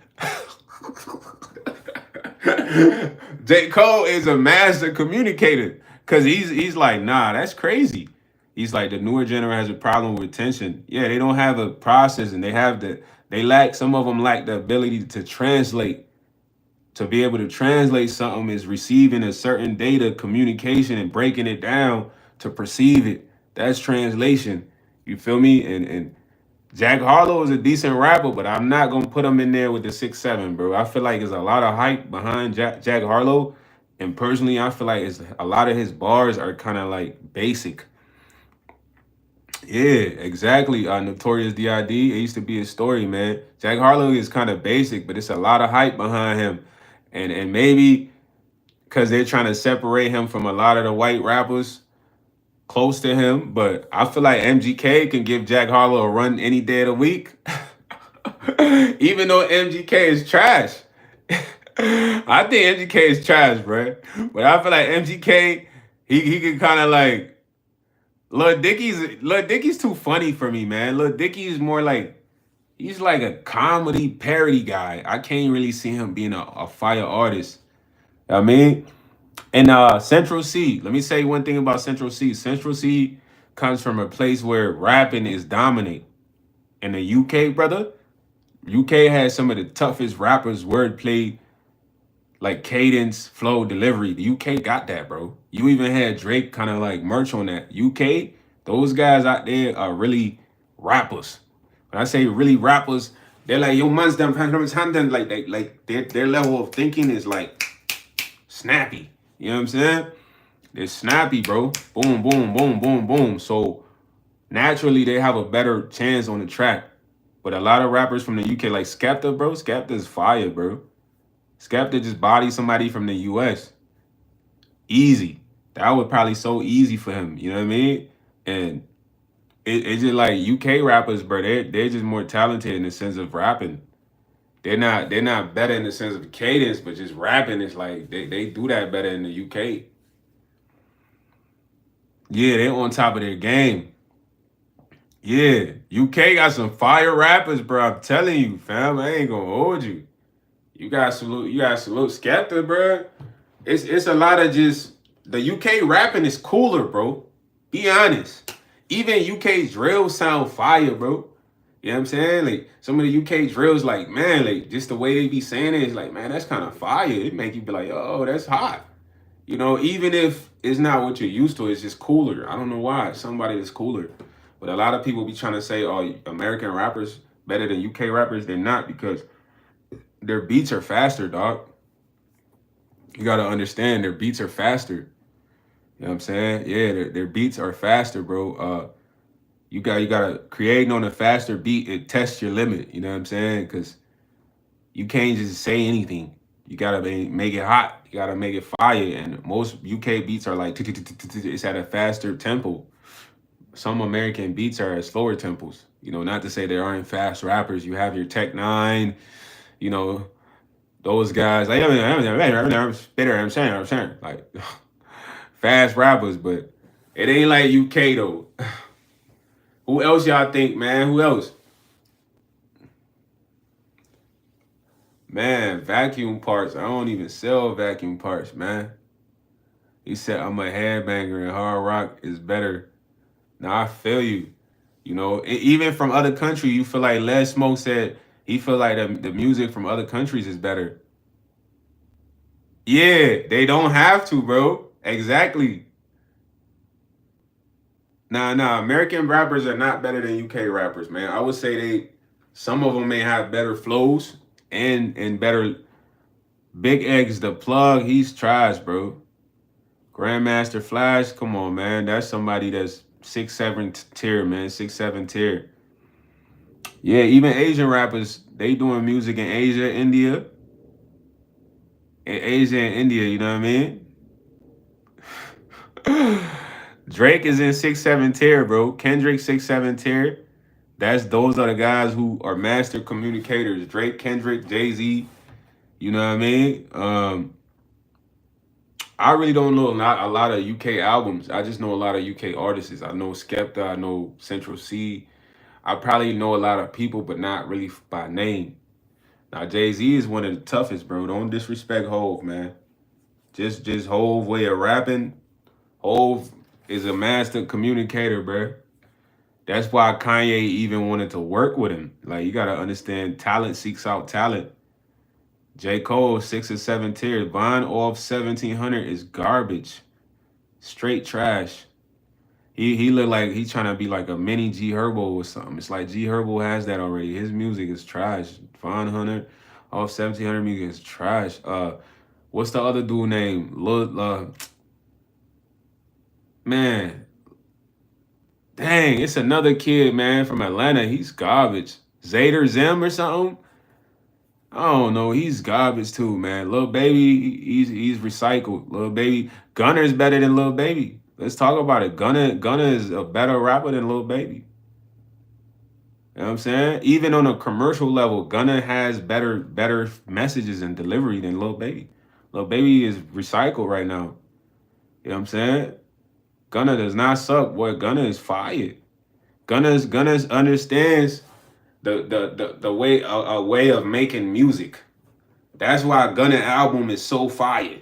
J. Cole is a master communicator. Cause he's like, nah, that's crazy. He's like, the newer generation has a problem with attention. Yeah, they don't have a process, and they lack, some of them lack the ability to translate. To be able to translate something is receiving a certain data, communication, and breaking it down to perceive it. That's translation. You feel me? And Jack Harlow is a decent rapper, but I'm not gonna put him in there with the 6'7", bro. I feel like there's a lot of hype behind Jack Harlow, and personally, I feel like it's a lot of his bars are kind of like basic. Yeah, exactly. Notorious D.I.D. It used to be a story, man. Jack Harlow is kind of basic, but it's a lot of hype behind him, and maybe because they're trying to separate him from a lot of the white rappers close to him. But I feel like MGK can give Jack Harlow a run any day of the week. Even though MGK is trash. I think MGK is trash, bro. But I feel like MGK, he can kind of like Lil Dicky's too funny for me, man. Lil Dicky is more like, he's like a comedy parody guy. I can't really see him being a fire artist. I mean, and Central C. Let me say one thing about Central C. Central C comes from a place where rapping is dominant. In the UK, brother, UK has some of the toughest rappers, wordplay, like cadence, flow, delivery. The UK got that, bro. You even had Drake kind of like merch on that. UK, those guys out there are really rappers. When I say really rappers, they're like, yo, man's them, like their level of thinking is like snappy. You know what I'm saying? They're snappy, bro. Boom, boom, boom, boom, boom. So naturally, they have a better chance on the track. But a lot of rappers from the UK, like Skepta, bro, Skepta's fire, bro. Skepta just bodied somebody from the US. Easy. That was probably so easy for him. You know what I mean? And it's just like UK rappers, bro. They're just more talented in the sense of rapping. They're not better in the sense of cadence, but just rapping is like they do that better in the UK. Yeah, they're on top of their game. Yeah, UK got some fire rappers, bro. I'm telling you, fam. I ain't gonna hold you. You got salute Skepta, bro. It's a lot of just the UK rapping is cooler, bro. Be honest. Even UK drills sound fire, bro. You know what I'm saying? Like some of the UK drills, like, man, like just the way they be saying it is like, man, that's kind of fire. It make you be like, oh, that's hot. You know, even if it's not what you're used to, it's just cooler. I don't know why. Somebody is cooler. But a lot of people be trying to say, oh, American rappers better than UK rappers. They're not, because their beats are faster, dog. You gotta understand, their beats are faster. You know what I'm saying? Yeah, their beats are faster, bro. You gotta create on a faster beat. It tests your limit. You know what I'm saying? Because you can't just say anything. You gotta make it hot. You gotta make it fire. And most UK beats are like it's at a faster tempo. Some American beats are at slower tempos. You know, not to say there aren't fast rappers. You have your Tech Nine. You know, those guys. Like, I'm saying, like fast rappers, but it ain't like UK though. Who else y'all think, man? Who else? Man, vacuum parts. I don't even sell vacuum parts, man. He said I'm a headbanger and hard rock is better. Now I feel you. You know, even from other countries, you feel like Les Smoke said he feel like the music from other countries is better. Yeah, they don't have to, bro. Exactly. Nah. American rappers are not better than UK rappers, man. I would say some of them may have better flows and better. Big Eggs, the plug, he's trash, bro. Grandmaster Flash, come on, man. That's somebody that's 6'7" tier, man. 6'7" tier. Yeah, even Asian rappers, they doing music in Asia, India. In Asia and India, you know what I mean? Drake is in 6-7 tier, bro. Kendrick 6-7 tier. Those are the guys who are master communicators. Drake, Kendrick, Jay-Z. You know what I mean? I really don't know not a lot of UK albums. I just know a lot of UK artists. I know Skepta, I know Central C. I probably know a lot of people, but not really by name. Now Jay-Z is one of the toughest, bro. Don't disrespect Hove, man. Just Hove way of rapping. Hove is a master communicator, bro. That's why Kanye even wanted to work with him. Like, you gotta understand, talent seeks out talent. J. Cole, 6 or 7 tiers. Buying off 1700 is garbage. Straight trash. He look like he trying to be like a mini G Herbo or something. It's like G Herbo has that already. His music is trash. Von Hunter off 1700 music is trash. What's the other dude name? Man, dang, it's another kid, man, from Atlanta. He's garbage. Zader Zim or something. I don't know. He's garbage too, man. Lil Baby, he's recycled. Lil Baby, Gunner's better than Lil Baby. Let's talk about it. Gunner is a better rapper than Lil Baby. You know what I'm saying? Even on a commercial level, Gunner has better messages and delivery than Lil Baby. Lil Baby is recycled right now. You know what I'm saying? Gunner does not suck, boy. Gunner is fired. Gunner's understands the way a way of making music. That's why Gunna album is so fire.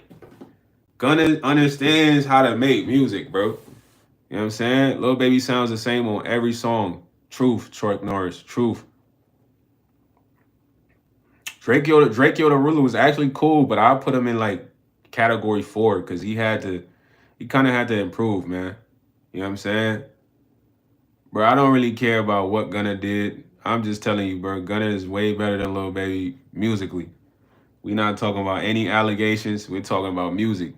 Gunna understands how to make music, bro. You know what I'm saying? Lil Baby sounds the same on every song. Truth, Troy Norris. Truth. Drake Yo the Ruler was actually cool, but I'll put him in like category 4 because he kind of had to improve, man. You know what I'm saying? Bro, I don't really care about what Gunna did. I'm just telling you, bro, Gunna is way better than Lil Baby musically. We're not talking about any allegations. We're talking about music.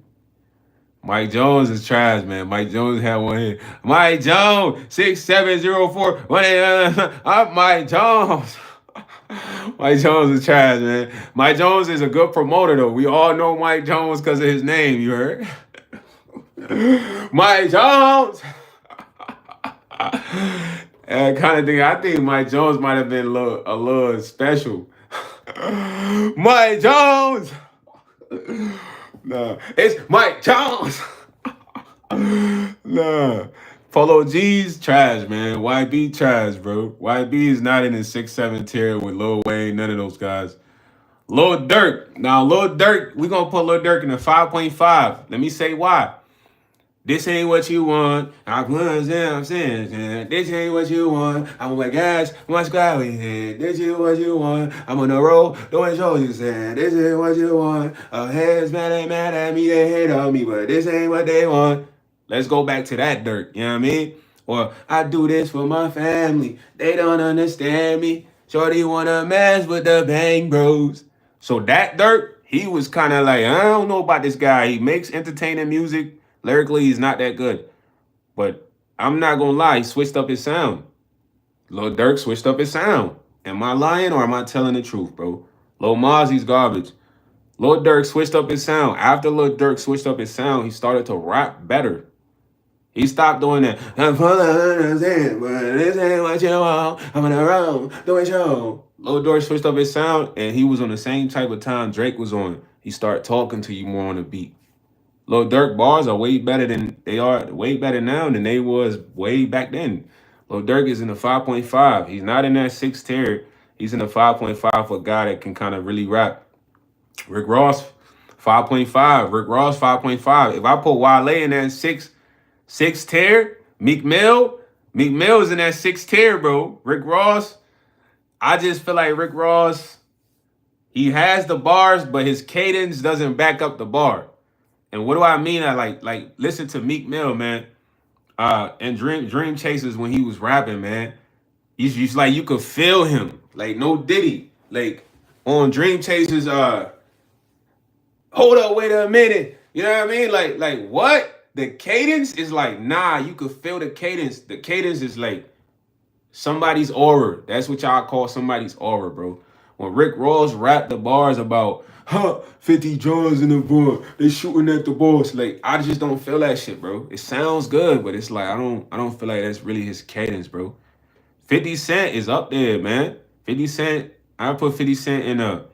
Mike Jones is trash, man. Mike Jones had one hit. Mike Jones, 6704. Mike Jones. Mike Jones is trash, man. Mike Jones is a good promoter, though. We all know Mike Jones because of his name, you heard? Mike Jones. Kind of thing. I think Mike Jones might have been a little special. Mike Jones. Nah, it's Mike Jones. Nah. Polo G's trash, man. YB trash, bro. YB is not in the 6-7 tier with Lil Wayne, none of those guys. Lil Durk. Now, Lil Durk, we're going to put Lil Durk in the 5.5. Let me say why. This ain't what you want. I'm saying. This ain't what you want. I'm on my gas, my squad with it. This is what you want. I'm on the road, doing shows you saying. This is what you want. Heads mad at me, they hate on me, but this ain't what they want. Let's go back to that Durk, you know what I mean? Or I do this for my family. They don't understand me. Shorty wanna mess with the Bang Bros. So that Durk, he was kind of like, I don't know about this guy. He makes entertaining music. Lyrically, he's not that good. But I'm not going to lie, he switched up his sound. Lil Durk switched up his sound. Am I lying or am I telling the truth, bro? Lil Mozzie's garbage. Lil Durk switched up his sound. After Lil Durk switched up his sound, he started to rap better. He stopped doing that. I'm full of understand, but this ain't what you want. I'm on the road, doing show. Lil Durk switched up his sound, and he was on the same type of time Drake was on. He started talking to you more on the beat. Lil Durk bars are way better now than they was way back then. Lil Durk is in the 5.5. He's not in that 6 tier. He's in the 5.5 for a guy that can kind of really rap. Rick Ross, 5.5. Rick Ross, 5.5. If I put Wale in that 6 tier, Meek Mill is in that 6 tier, bro. Rick Ross, I just feel like Rick Ross, he has the bars, but his cadence doesn't back up the bar. And what do I mean? I like listen to Meek Mill, man. And Dream Chasers when he was rapping, man. He's like you could feel him. Like no Diddy. Like on Dream Chasers, hold up, wait a minute. You know what I mean? Like what? The cadence is like, nah, you could feel the cadence. The cadence is like somebody's aura. That's what y'all call somebody's aura, bro. when Rick Ross rapped the bars about 50 Johns in the ball, they shooting at the boss. Like I just don't feel that shit, bro. It sounds good, but it's like I don't feel like that's really his cadence, bro. 50 Cent is up there, man. 50 Cent, I put 50 Cent in a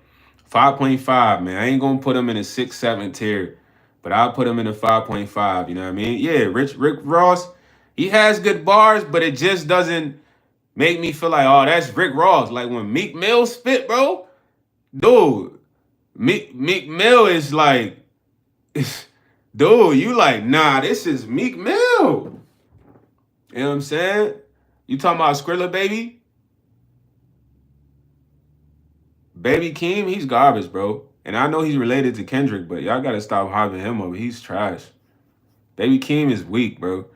5.5, man. I ain't gonna put him in a 6, 7 tier, but I'll put him in a 5.5, you know what I mean? Yeah, Rick Ross, he has good bars, but it just doesn't make me feel like, oh, that's Rick Ross. Like when Meek Mill spit, bro, dude, Meek Mill is like, dude, you like, nah, this is Meek Mill. You know what I'm saying? You talking about Skrilla Baby? Baby Keem, he's garbage, bro. And I know he's related to Kendrick, but y'all gotta stop hyping him up. He's trash. Baby Keem is weak, bro.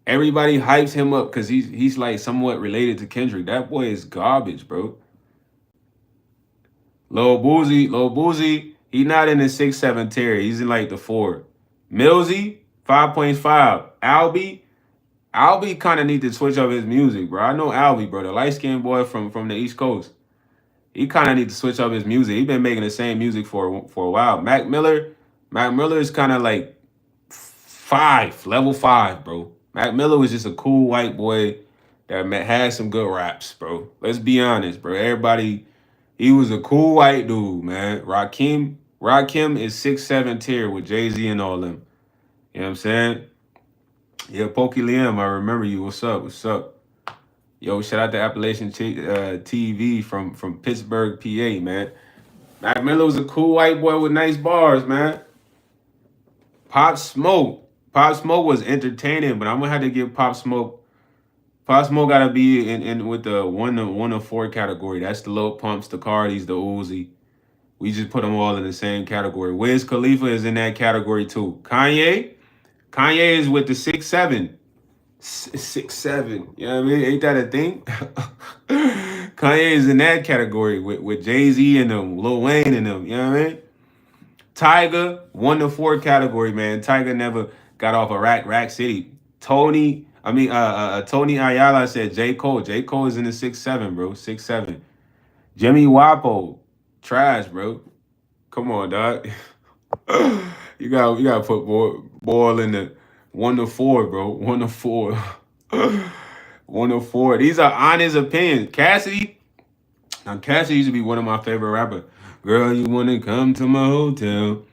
Everybody hypes him up because he's like somewhat related to Kendrick. That boy is garbage, bro. Lil Boozy, he not in the 6, 7 tier. He's in like the 4. Millsy, 5.5. Albie kind of need to switch up his music, bro. I know Albie, bro, the light-skinned boy from the East Coast. He kind of need to switch up his music. He's been making the same music for a while. Mac Miller is kind of like 5, level 5, bro. Mac Miller was just a cool white boy that had some good raps, bro. Let's be honest, bro. Everybody, he was a cool white dude, man. Rakim is 6, 7 tier with Jay-Z and all them. You know what I'm saying? Yeah, Pokey Liam, I remember you. What's up? What's up? Yo, shout out to Appalachian TV from Pittsburgh, PA, man. Mac Miller was a cool white boy with nice bars, man. Pop Smoke was entertaining, but I'm gonna have to give Pop Smoke. Pop Smoke gotta be in with the 1 to 4 category. That's the Lil Pumps, the Cardis, the Uzi. We just put them all in the same category. Wiz Khalifa is in that category too. Kanye is with the 6, 7. 6, 7. You know what I mean? Ain't that a thing? Kanye is in that category with Jay-Z and them, Lil Wayne and them. You know what I mean? Tyga, 1 to 4 category, man. Tyga never got off of Rack City. Tony Ayala said J. Cole. J. Cole is in the 6, 7, bro. 6, 7. Jimmy Wapo, trash, bro. Come on, dog. you gotta put ball in the 1 to 4, bro. 1 to 4. 1 to 4. These are honest opinions. Cassidy used to be one of my favorite rappers. Girl, you wanna come to my hotel?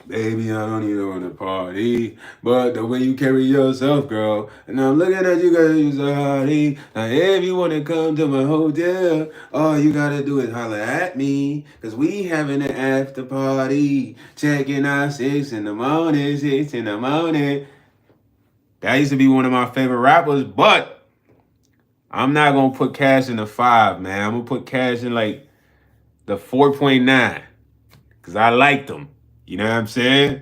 Baby, I don't even want to party, but the way you carry yourself, girl, and I'm looking at you, girl, you're so hottie. Now, if you want to come to my hotel, all you got to do is holler at me, because we having an after party, checking out 6 in the morning, 6 in the morning. That used to be one of my favorite rappers, but I'm not going to put Cash in the 5, man. I'm going to put Cash in like the 4.9, because I liked him. You know what I'm saying?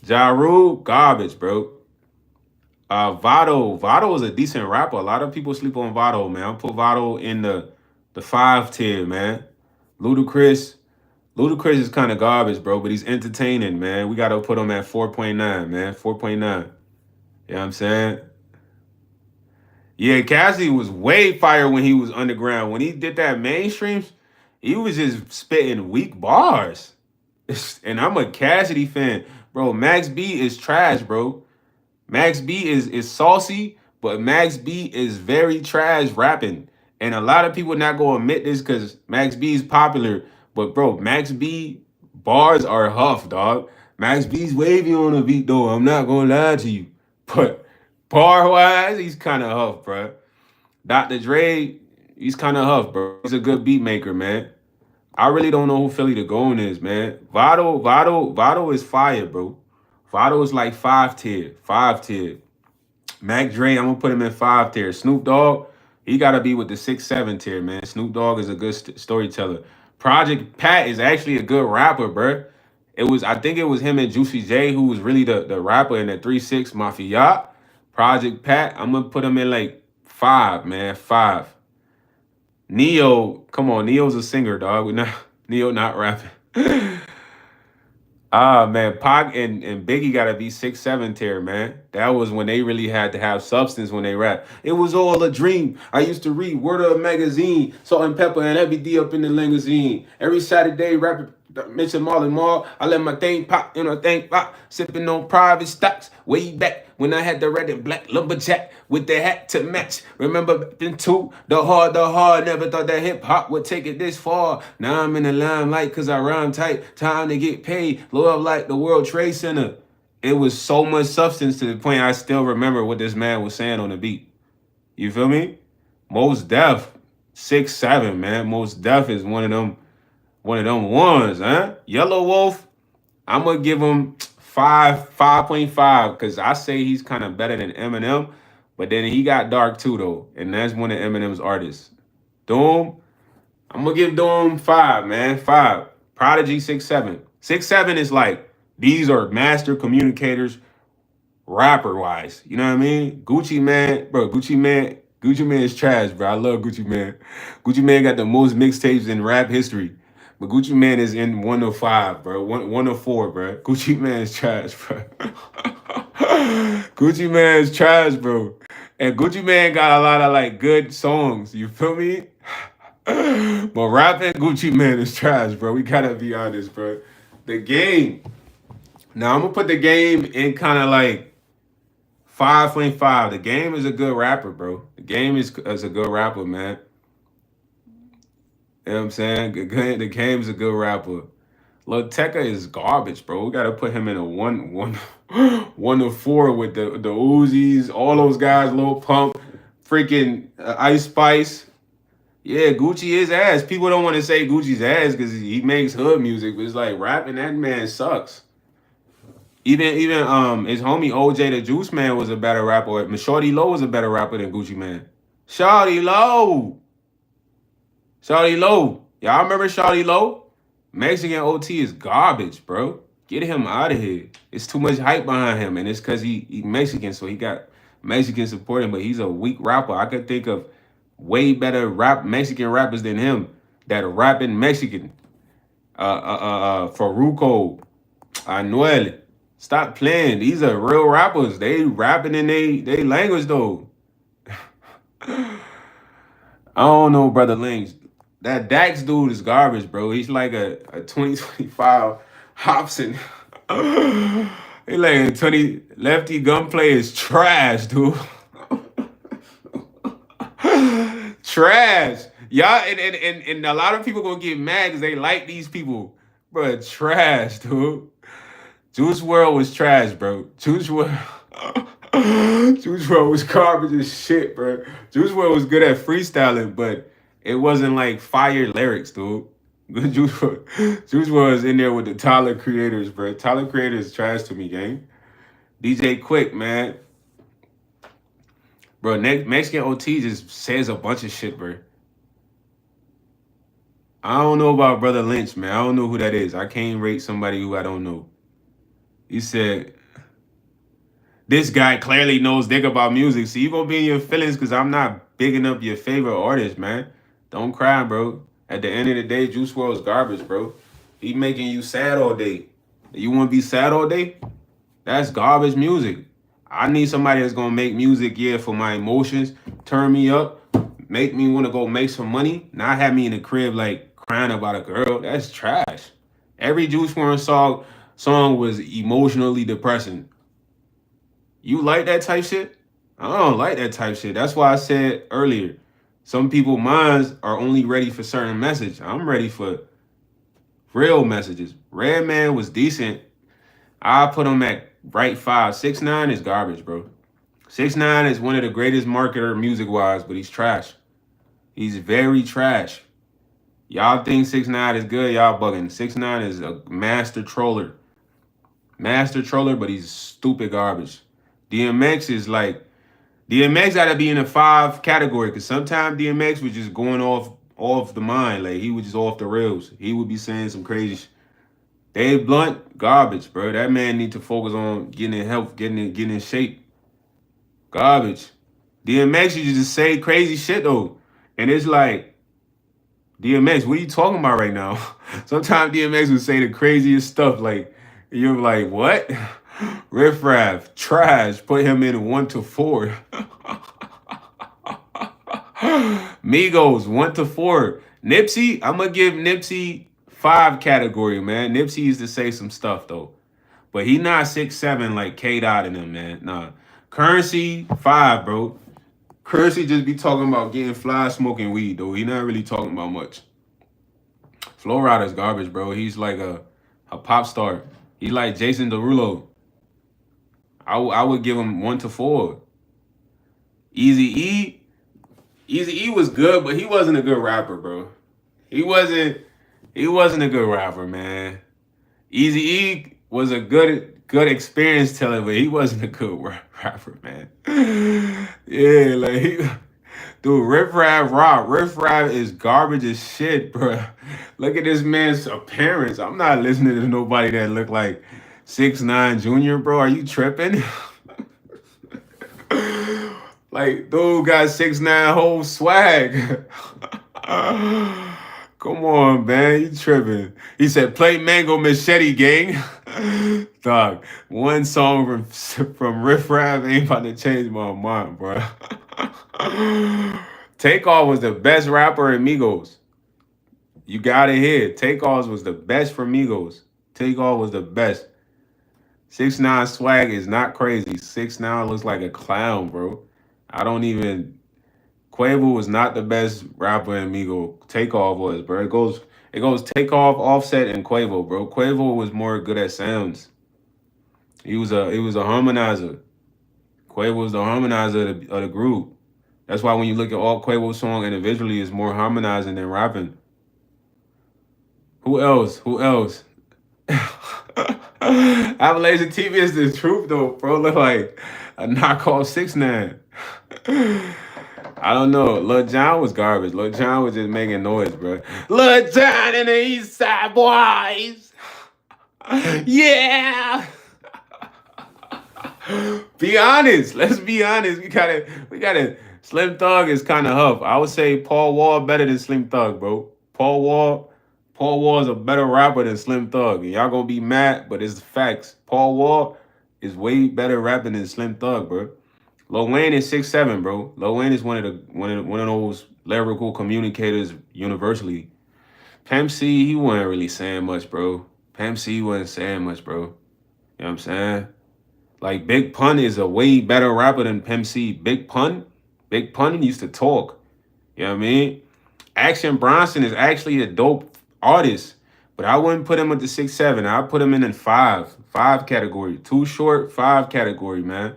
Ja Rule, garbage, bro. Vado is a decent rapper. A lot of people sleep on Vado, man. I'll put Vado in the 5 tier, man. Ludacris is kind of garbage, bro, but he's entertaining, man. We got to put him at 4.9, man. 4.9. You know what I'm saying? Yeah, Cassidy was way fire when he was underground. When he did that mainstream, he was just spitting weak bars. And I'm a Cassidy fan, bro. Max B is trash, bro. Max B is saucy, but Max B is very trash rapping. And a lot of people not gonna admit this because Max B is popular. But bro, Max B bars are huff, dog. Max B's wavy on the beat though. I'm not gonna lie to you. But bar wise, he's kind of huff, bro. Dr. Dre, he's kind of huff, bro. He's a good beat maker, man. I really don't know who Philly the Goon is, man. Vado is fire, bro. Vado is like 5 tier. 5 tier. Mac Dre, I'm gonna put him in 5 tier. Snoop Dogg, he gotta be with the 6, 7 tier, man. Snoop Dogg is a good storyteller. Project Pat is actually a good rapper, bro. I think it was him and Juicy J who was really the rapper in the 3-6 Mafia. Project Pat, I'm gonna put him in like 5, man. 5. Neo, come on, Neo's a singer, dog. Neo not rapping. Ah man, Pac and Biggie gotta be 6'7" tier, man. That was when they really had to have substance when they rap. It was all a dream. I used to read Word of a Magazine, Salt and Pepper, and every D up in the limousine. Every Saturday, rapping mention Marlon Marl. I let my thing pop, thing pop, sipping on private stocks. Way back when I had the red and black lumberjack with the hat to match. Remember back then too, the hard. Never thought that hip hop would take it this far. Now I'm in the limelight cause I rhyme tight. Time to get paid. Blow up like the World Trade Center. It was so much substance to the point I still remember what this man was saying on the beat. You feel me? Most Def, 6'7", man. Most Def is one of them ones, huh? Yellow Wolf, I'm gonna give him 5.5, because I say he's kind of better than Eminem, but then he got dark too though, and that's one of Eminem's artists. Doom, I'm gonna give Doom 5, man. 5. Prodigy 6'7". 6'7" is like, these are master communicators rapper wise. You know what I mean? Gucci Man, bro, Gucci Man is trash, bro. I love Gucci Man. Gucci Man got the most mixtapes in rap history. But Gucci Man is in 105, bro. 104, bro. Gucci Man is trash, bro. Gucci Man is trash, bro. And Gucci Man got a lot of like good songs. You feel me? But rapping Gucci Man is trash, bro. We gotta be honest, bro. The Game. Now I'm gonna put The Game in kind of like 5.5. The Game is a good rapper, bro. The Game is a good rapper, man. You know what I'm saying? The Game's a good rapper. Lil Tecca is garbage, bro. We gotta put him in a one to four with the Uzis, all those guys, Lil Pump, freaking Ice Spice. Yeah, Gucci is ass. People don't want to say Gucci's ass because he makes hood music, but it's like rapping, that man sucks. Even his homie OJ the Juice Man was a better rapper. Shorty Low was a better rapper than Gucci Man. Shorty Low. Shawty Low. Y'all remember Shawty Low? Mexican OT is garbage, bro. Get him out of here. It's too much hype behind him, and it's because he Mexican, so he got Mexican supporting, but he's a weak rapper. I could think of way better Mexican rappers than him that are rapping Mexican. Farruko, Anuel. Stop playing. These are real rappers. They rapping in they language though. I don't know, brother Links. That Dax dude is garbage, bro. He's like a 2025 Hobson. He like a 20 lefty gunplay is trash, dude. Trash. Y'all and a lot of people gonna get mad because they like these people. Bro, trash, dude. Juice World was trash, bro. Juice World. Juice World was garbage as shit, bro. Juice World was good at freestyling, but it wasn't like fire lyrics, dude. Juice WRLD was in there with the Tyler Creators, bro. Tyler Creators is trash to me, gang. DJ Quick, man. Bro, Mexican OT just says a bunch of shit, bro. I don't know about Brother Lynch, man. I don't know who that is. I can't rate somebody who I don't know. He said, this guy clearly knows dick about music. So you gonna be in your feelings because I'm not bigging up your favorite artist, man. Don't cry, bro. At the end of the day, Juice WRLD is garbage, bro. He making you sad all day. You want to be sad all day? That's garbage music. I need somebody that's going to make music, yeah, for my emotions, turn me up, make me want to go make some money, not have me in the crib, like, crying about a girl. That's trash. Every Juice WRLD song was emotionally depressing. You like that type shit? I don't like that type shit. That's why I said earlier, some people's minds are only ready for certain message. I'm ready for real messages. Redman was decent. I put him at right 5. 6ix9ine is garbage, bro. 6ix9ine is one of the greatest marketer music-wise, but he's trash. He's very trash. Y'all think 6ix9ine is good? Y'all bugging. 6ix9ine is a master troller. Master troller, but he's stupid garbage. DMX is like, DMX gotta be in a 5 category because sometimes DMX was just going off the mind. Like he was just off the rails. He would be saying some crazy shit. Dave Blunt, garbage, bro. That man need to focus on getting in health, getting in shape. Garbage. DMX used to just say crazy shit though. And it's like, DMX, what are you talking about right now? Sometimes DMX would say the craziest stuff. Like, You're like, what? Riff Raff, trash. Put him in 1 to 4. Migos 1 to 4. Nipsey, I'm gonna give Nipsey 5 category, man. Nipsey used to say some stuff though, but he not 6'7" like K Dot and them, man. Nah, Currency 5, bro. Currency just be talking about getting fly, smoking weed though. He not really talking about much. Flow Rider's garbage, bro. He's like a pop star. He's like Jason Derulo. I would give him 1 to 4. Easy E was good, but he wasn't a good rapper, bro. He wasn't a good rapper, man. Easy E was a good experience teller, but he wasn't a good rapper, man. Yeah, like dude, Riff Raff rock. Riff Raff is garbage as shit, bro. Look at this man's appearance. I'm not listening to nobody that look like 6ix9ine Junior, bro. Are you tripping? Like, dude got 6ix9ine whole swag. Come on, man. You tripping. He said, play Mango Machete, gang. Dog, one song from Riff Raff ain't about to change my mind, bro. Takeoff was the best rapper in Migos. You got it here. Takeoff was the best for Migos. Takeoff was the best. 6ix9ine swag is not crazy. 6ix9ine looks like a clown, bro. I don't even. Quavo was not the best rapper in Migos. Takeoff was, bro. It goes Takeoff, Offset, and Quavo, bro. Quavo was more good at sounds. He was a harmonizer. Quavo was the harmonizer of the group. That's why when you look at all Quavo songs individually, it's more harmonizing than rapping. Who else? Who else? Appalachian TV is the truth though, bro. Look like a knockoff 6ix9ine. I don't know. Lil Jon was garbage. Lil Jon was just making noise, bro. Lil Jon and the East Side Boys. Yeah. Be honest. Let's be honest. We gotta. Slim Thug is kind of huff. I would say Paul Wall better than Slim Thug, bro. Paul Wall is a better rapper than Slim Thug. And y'all gonna be mad, but it's facts. Paul Wall is way better rapping than Slim Thug, bro. Lil Wayne is 6'7", bro. Lil Wayne is one of those lyrical communicators universally. Pimp C, he wasn't really saying much, bro. Pimp C wasn't saying much, bro. You know what I'm saying? Like Big Pun is a way better rapper than Pimp C. Big Pun used to talk. You know what I mean? Action Bronson is actually a dope artist, but I wouldn't put him at the 6'7". I'd put him in 5 category. Too short, 5 category, man.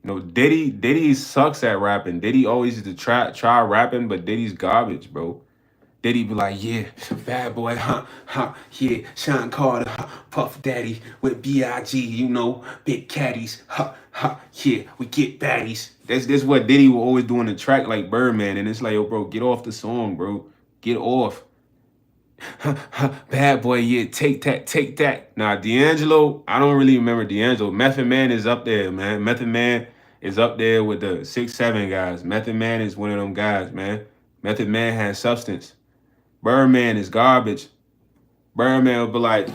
You know, Diddy sucks at rapping. Diddy always used to try rapping, but Diddy's garbage, bro. Diddy be like, yeah, bad boy, yeah, Sean Carter, Puff Daddy with B.I.G., you know, big caddies, yeah, we get baddies. That's what Diddy will always do on the track like Birdman, and it's like, yo, bro, get off the song, bro. Get off. Bad boy, yeah, take that. Nah, D'Angelo, I don't really remember D'Angelo. Method Man is up there, man. Method Man is up there with the 6'7" guys. Method Man is one of them guys, man. Method Man has substance. Birdman is garbage. Birdman will be like,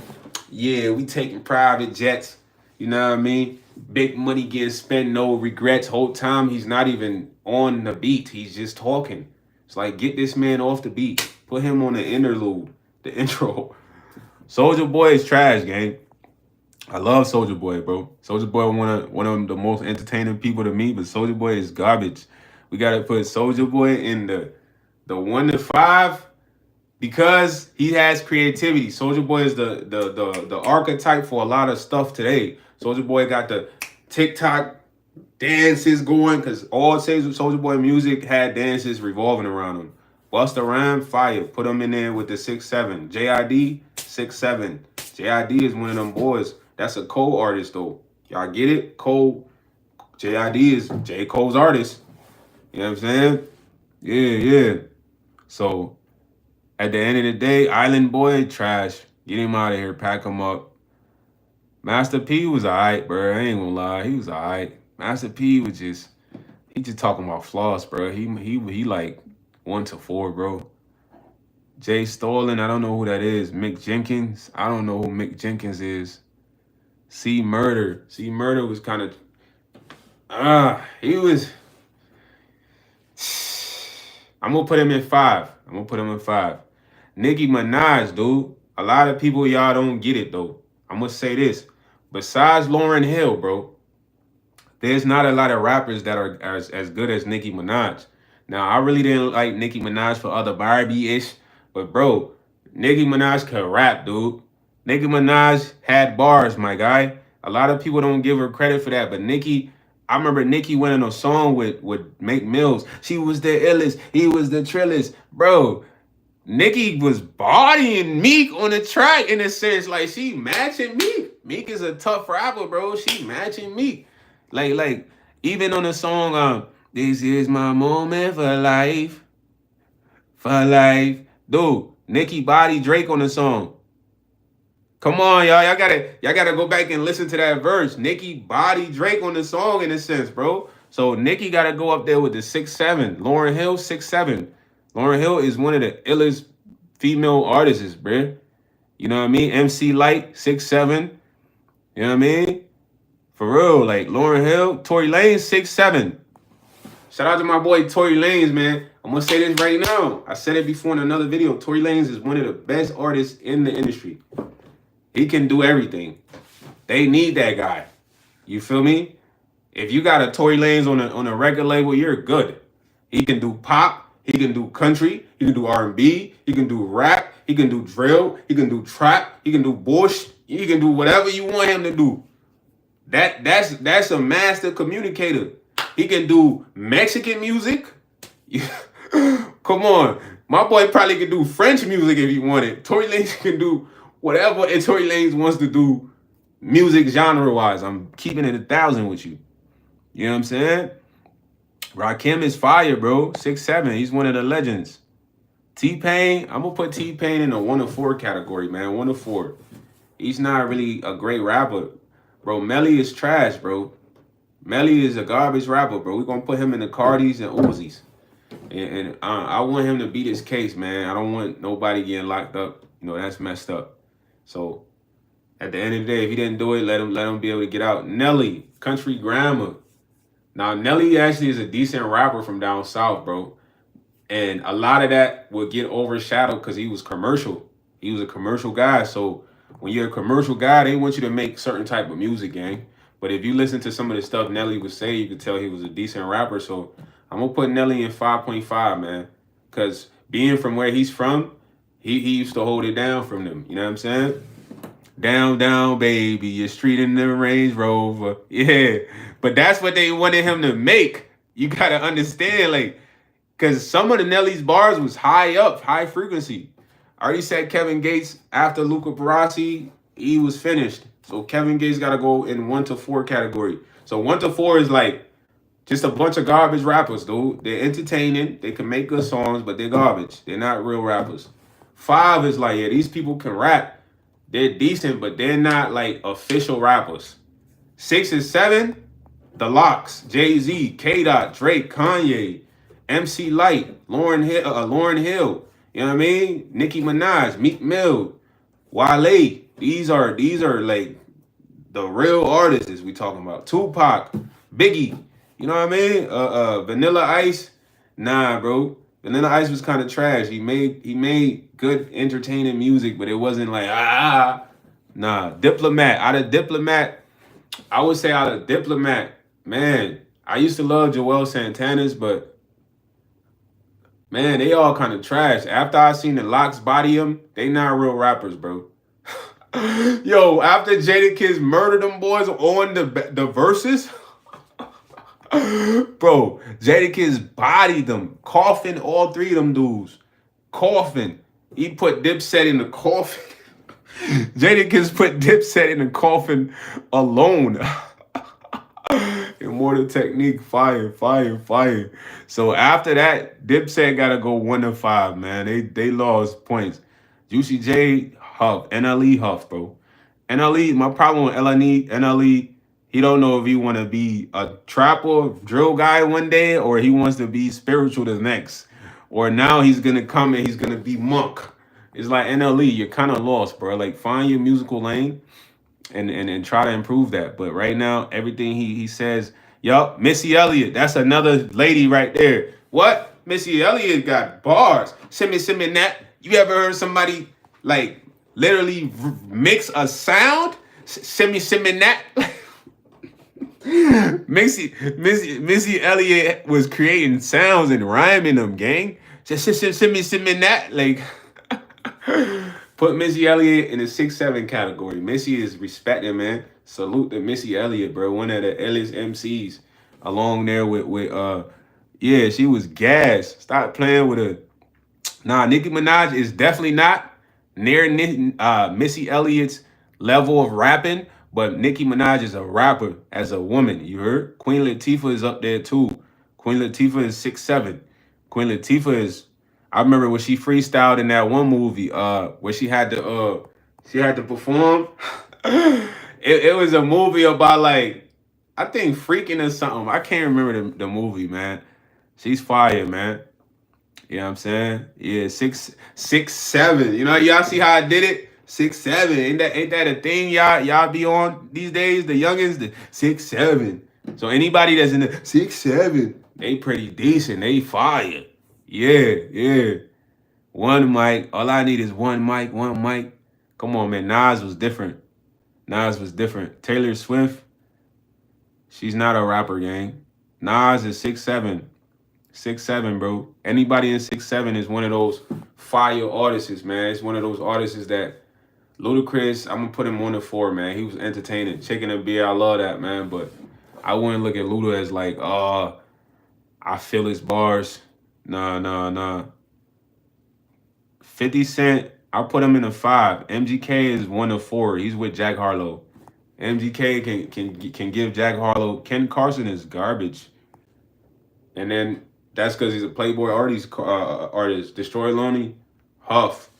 yeah, we taking private jets. You know what I mean? Big money getting spent, no regrets. Whole time he's not even on the beat. He's just talking. It's like, get this man off the beat. Put him on the interlude, the intro. Soulja Boy is trash, gang. I love Soulja Boy, bro. Soulja Boy one of the most entertaining people to me, but Soulja Boy is garbage. We gotta put Soulja Boy in the 1 to 5 because he has creativity. Soulja Boy is the archetype for a lot of stuff today. Soulja Boy got the TikTok dances going because all Soulja Boy music had dances revolving around him. Busta Rhymes, fire. Put him in there with the 6'7". JID, 6'7". JID is one of them boys. That's a Cole artist, though. Y'all get it? Cole. JID is J. Cole's artist. You know what I'm saying? Yeah. So, at the end of the day, Island Boy, trash. Get him out of here. Pack him up. Master P was alright, bro. I ain't gonna lie. He was alright. Master P was just... He just talking about floss, bro. He like 1 to 4, bro. Jay Stolen, I don't know who that is. Mick Jenkins, I don't know who Mick Jenkins is. C Murder. C Murder was kind of he was. I'm gonna put him in 5. I'm gonna put him in 5. Nicki Minaj, dude. A lot of people y'all don't get it though. I'm gonna say this. Besides Lauryn Hill, bro, there's not a lot of rappers that are as good as Nicki Minaj. Now, I really didn't like Nicki Minaj for other Barbie-ish, but bro, Nicki Minaj can rap, dude. Nicki Minaj had bars, my guy. A lot of people don't give her credit for that, but Nicki, I remember Nicki went in a song with Make Mills. She was the illest, he was the trillest. Bro, Nicki was bodying Meek on the track in a sense. Like, she matching Meek. Meek is a tough rapper, bro. She matching Meek. Like, even on the song, This Is My Moment for Life. For life. Dude, Nicki body Drake on the song. Come on, y'all. Y'all gotta go back and listen to that verse. Nicki body Drake on the song in a sense, bro. So Nicki gotta go up there with the 6'7". Lauryn Hill, 6'7". Lauryn Hill is one of the illest female artists, bro. You know what I mean? MC Light, 6'7". You know what I mean? For real, like Lauryn Hill, Tory Lanez, 6'7". Shout out to my boy Tory Lanez, man. I'm gonna say this right now. I said it before in another video. Tory Lanez is one of the best artists in the industry. He can do everything. They need that guy. You feel me? If you got a Tory Lanez on a record label, you're good. He can do pop. He can do country. He can do R&B. He can do rap. He can do drill. He can do trap. He can do bush. He can do whatever you want him to do. That's a master communicator. He can do Mexican music. Come on. My boy probably could do French music if he wanted. Tory Lanez can do whatever and Tory Lanez wants to do music genre-wise. I'm keeping it 1,000 with you. You know what I'm saying? Rakim is fire, bro. 6'7". He's one of the legends. T-Pain, I'm going to put T-Pain in a 1 of 4 category, man. 1 of 4. He's not really a great rapper. Bro, Melly is trash, bro. Melly is a garbage rapper, bro. We're going to put him in the Cardis and Uzis. And I want him to beat his case, man. I don't want nobody getting locked up. You know, that's messed up. So, at the end of the day, if he didn't do it, let him be able to get out. Nelly, Country Grammar. Now, Nelly actually is a decent rapper from down south, bro. And a lot of that would get overshadowed because he was commercial. He was a commercial guy. So when you're a commercial guy, they want you to make certain type of music, gang. But if you listen to some of the stuff Nelly would say, you could tell he was a decent rapper. So I'm going to put Nelly in 5.5, man. Because being from where he's from, he used to hold it down from them. You know what I'm saying? Down, down, baby, you're street in the Range Rover. Yeah. But that's what they wanted him to make. You got to understand, like, because some of the Nelly's bars was high up, high frequency. I already said Kevin Gates, after Luca Brasi, he was finished. So Kevin Gates got to go in 1 to 4 category. So 1 to 4 is like just a bunch of garbage rappers, dude. They're entertaining. They can make good songs, but they're garbage. They're not real rappers. 5 is like, yeah, these people can rap. They're decent, but they're not like official rappers. 6 and 7, The Locks, Jay-Z, K-Dot, Drake, Kanye, MC Light, Lauryn Hill, you know what I mean? Nicki Minaj, Meek Mill, Wale. These are like the real artists we talking about. Tupac, Biggie, you know what I mean? Vanilla Ice, nah, bro. Vanilla Ice was kind of trash. He made good entertaining music, but it wasn't like nah. Diplomat, I would say out of Diplomat, man, I used to love Joel Santana's, but man, they all kind of trash. After I seen the Locks body them, they not real rappers, bro. Yo, after Jadakiss murdered them boys on the verses, bro, Jadakiss bodied them, coughing all 3 of them dudes, coughing. He put Dipset in the coffin. Jadakiss put Dipset in the coffin alone. Immortal Technique, fire. So after that, Dipset gotta go 1 to 5, man. They lost points. Juicy J, Huff. NLE Huff, bro. NLE, my problem with NLE, he don't know if he want to be a trapper, drill guy one day, or he wants to be spiritual the next. Or now he's gonna come and he's gonna be monk. It's like NLE, you're kind of lost, bro. Like, find your musical lane. and try to improve that. But right now, everything he says, yup, Missy Elliott, that's another lady right there. What? Missy Elliott got bars. Send me that. You ever heard somebody like literally mix a sound? Send me that. Missy Elliott was creating sounds and rhyming them, gang. Just send me that. Like, put Missy Elliott in the 6'7" category. Missy is respected, man. Salute to Missy Elliott, bro. One of the illest MCs along there with yeah, she was gas. Stop playing with her. Nah, Nicki Minaj is definitely not near Missy Elliott's level of rapping, but Nicki Minaj is a rapper as a woman. You heard? Queen Latifah is up there too. Queen Latifah is 6'7". Queen Latifah is. I remember when she freestyled in that one movie, where she had to perform. It was a movie about like, I think freaking or something. I can't remember the movie, man. She's fire, man. You know what I'm saying? Yeah, 6'7". You know, y'all see how I did it? 6'7". Ain't that a thing y'all be on these days? The youngins, the 6'7". So anybody that's in the 6'7", they pretty decent. They fire. Yeah. One mic. All I need is one mic. Come on, man. Nas was different. Taylor Swift, she's not a rapper, gang. Nas is 6'7". 6'7", bro. Anybody in 6'7" is one of those fire artists, man. It's one of those artists that Ludacris, I'm gonna put him on the 4, man. He was entertaining. Chicken and beer, I love that, man. But I wouldn't look at Luda as like, I feel his bars. Nah. 50 Cent, I'll put him in a 5. MGK is one of 4. He's with Jack Harlow. MGK can give Jack Harlow. Ken Carson is garbage. And then that's because he's a Playboy artist. Destroy Lonely, Huff.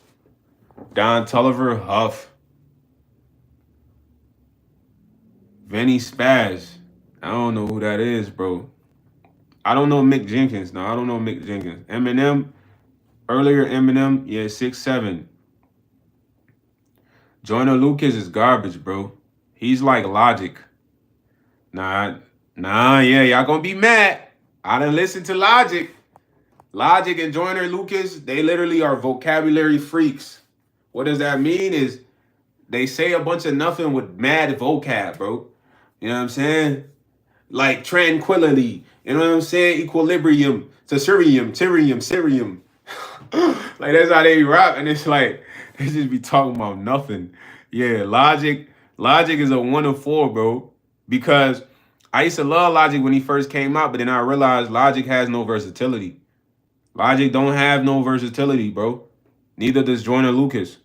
Don Toliver, Huff. Vinny Spaz. I don't know who that is, bro. I don't know Mick Jenkins. No, I don't know Mick Jenkins. Eminem, earlier Eminem, yeah, 6'7". Joyner Lucas is garbage, bro. He's like Logic. Nah, yeah, y'all gonna be mad. I done listened to Logic. Logic and Joyner Lucas, they literally are vocabulary freaks. What does that mean is they say a bunch of nothing with mad vocab, bro. You know what I'm saying? Like tranquility. You know what I'm saying? Equilibrium, tyrium. Like that's how they rap, and it's like they just be talking about nothing. Yeah, Logic is a 1 of 4, bro. Because I used to love Logic when he first came out, but then I realized Logic has no versatility. Logic don't have no versatility, bro. Neither does Joyner Lucas.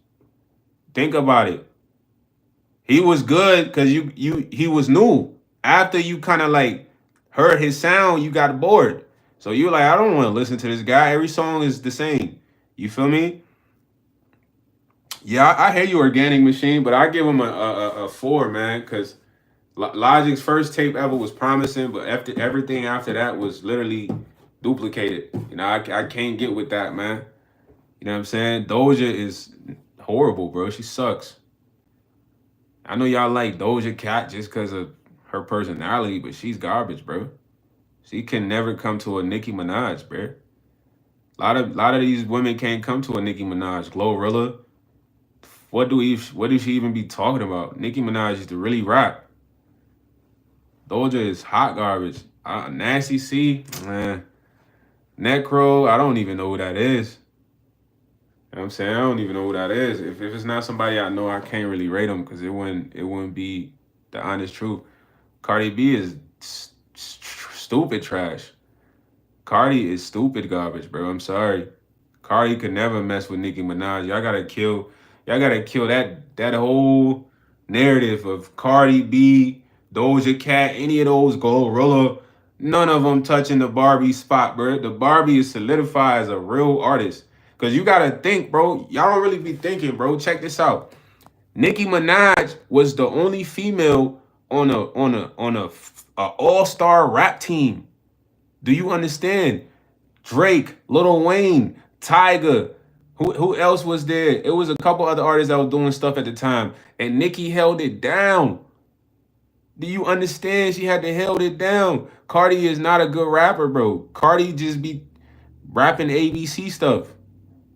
Think about it. He was good because he was new. After you kind of like heard his sound, you got bored. So you were like, I don't want to listen to this guy. Every song is the same. You feel me? Yeah, I hear you, Organic Machine, but I give him a 4, man, because Logic's first tape ever was promising, but everything after that was literally duplicated. You know, I can't get with that, man. You know what I'm saying? Doja is horrible, bro. She sucks. I know y'all like Doja Cat just because of her personality, but she's garbage, bro. She can never come to a Nicki Minaj, bro. A lot of these women can't come to a Nicki Minaj. Glorilla. What do she even be talking about? Nicki Minaj used to really rap. Doja is hot garbage. Nasty C, man. Necro, I don't even know who that is. You know what I'm saying? I don't even know who that is. If it's not somebody I know, I can't really rate them because it wouldn't be the honest truth. Cardi B is stupid trash. Cardi is stupid garbage, bro. I'm sorry. Cardi could never mess with Nicki Minaj. Y'all gotta kill that whole narrative of Cardi B, Doja Cat, any of those, Glorilla. None of them touching the Barbie spot, bro. The Barbie is solidified as a real artist. Cause you gotta think, bro. Y'all don't really be thinking, bro. Check this out. Nicki Minaj was the only female on a all-star rap team. Do you understand? Drake, Lil Wayne, Tyga, Who else was there? It was a couple other artists that was doing stuff at the time, and Nicki held it down. Do you understand? She had to held it down. Cardi is not a good rapper, bro. Cardi just be rapping ABC stuff.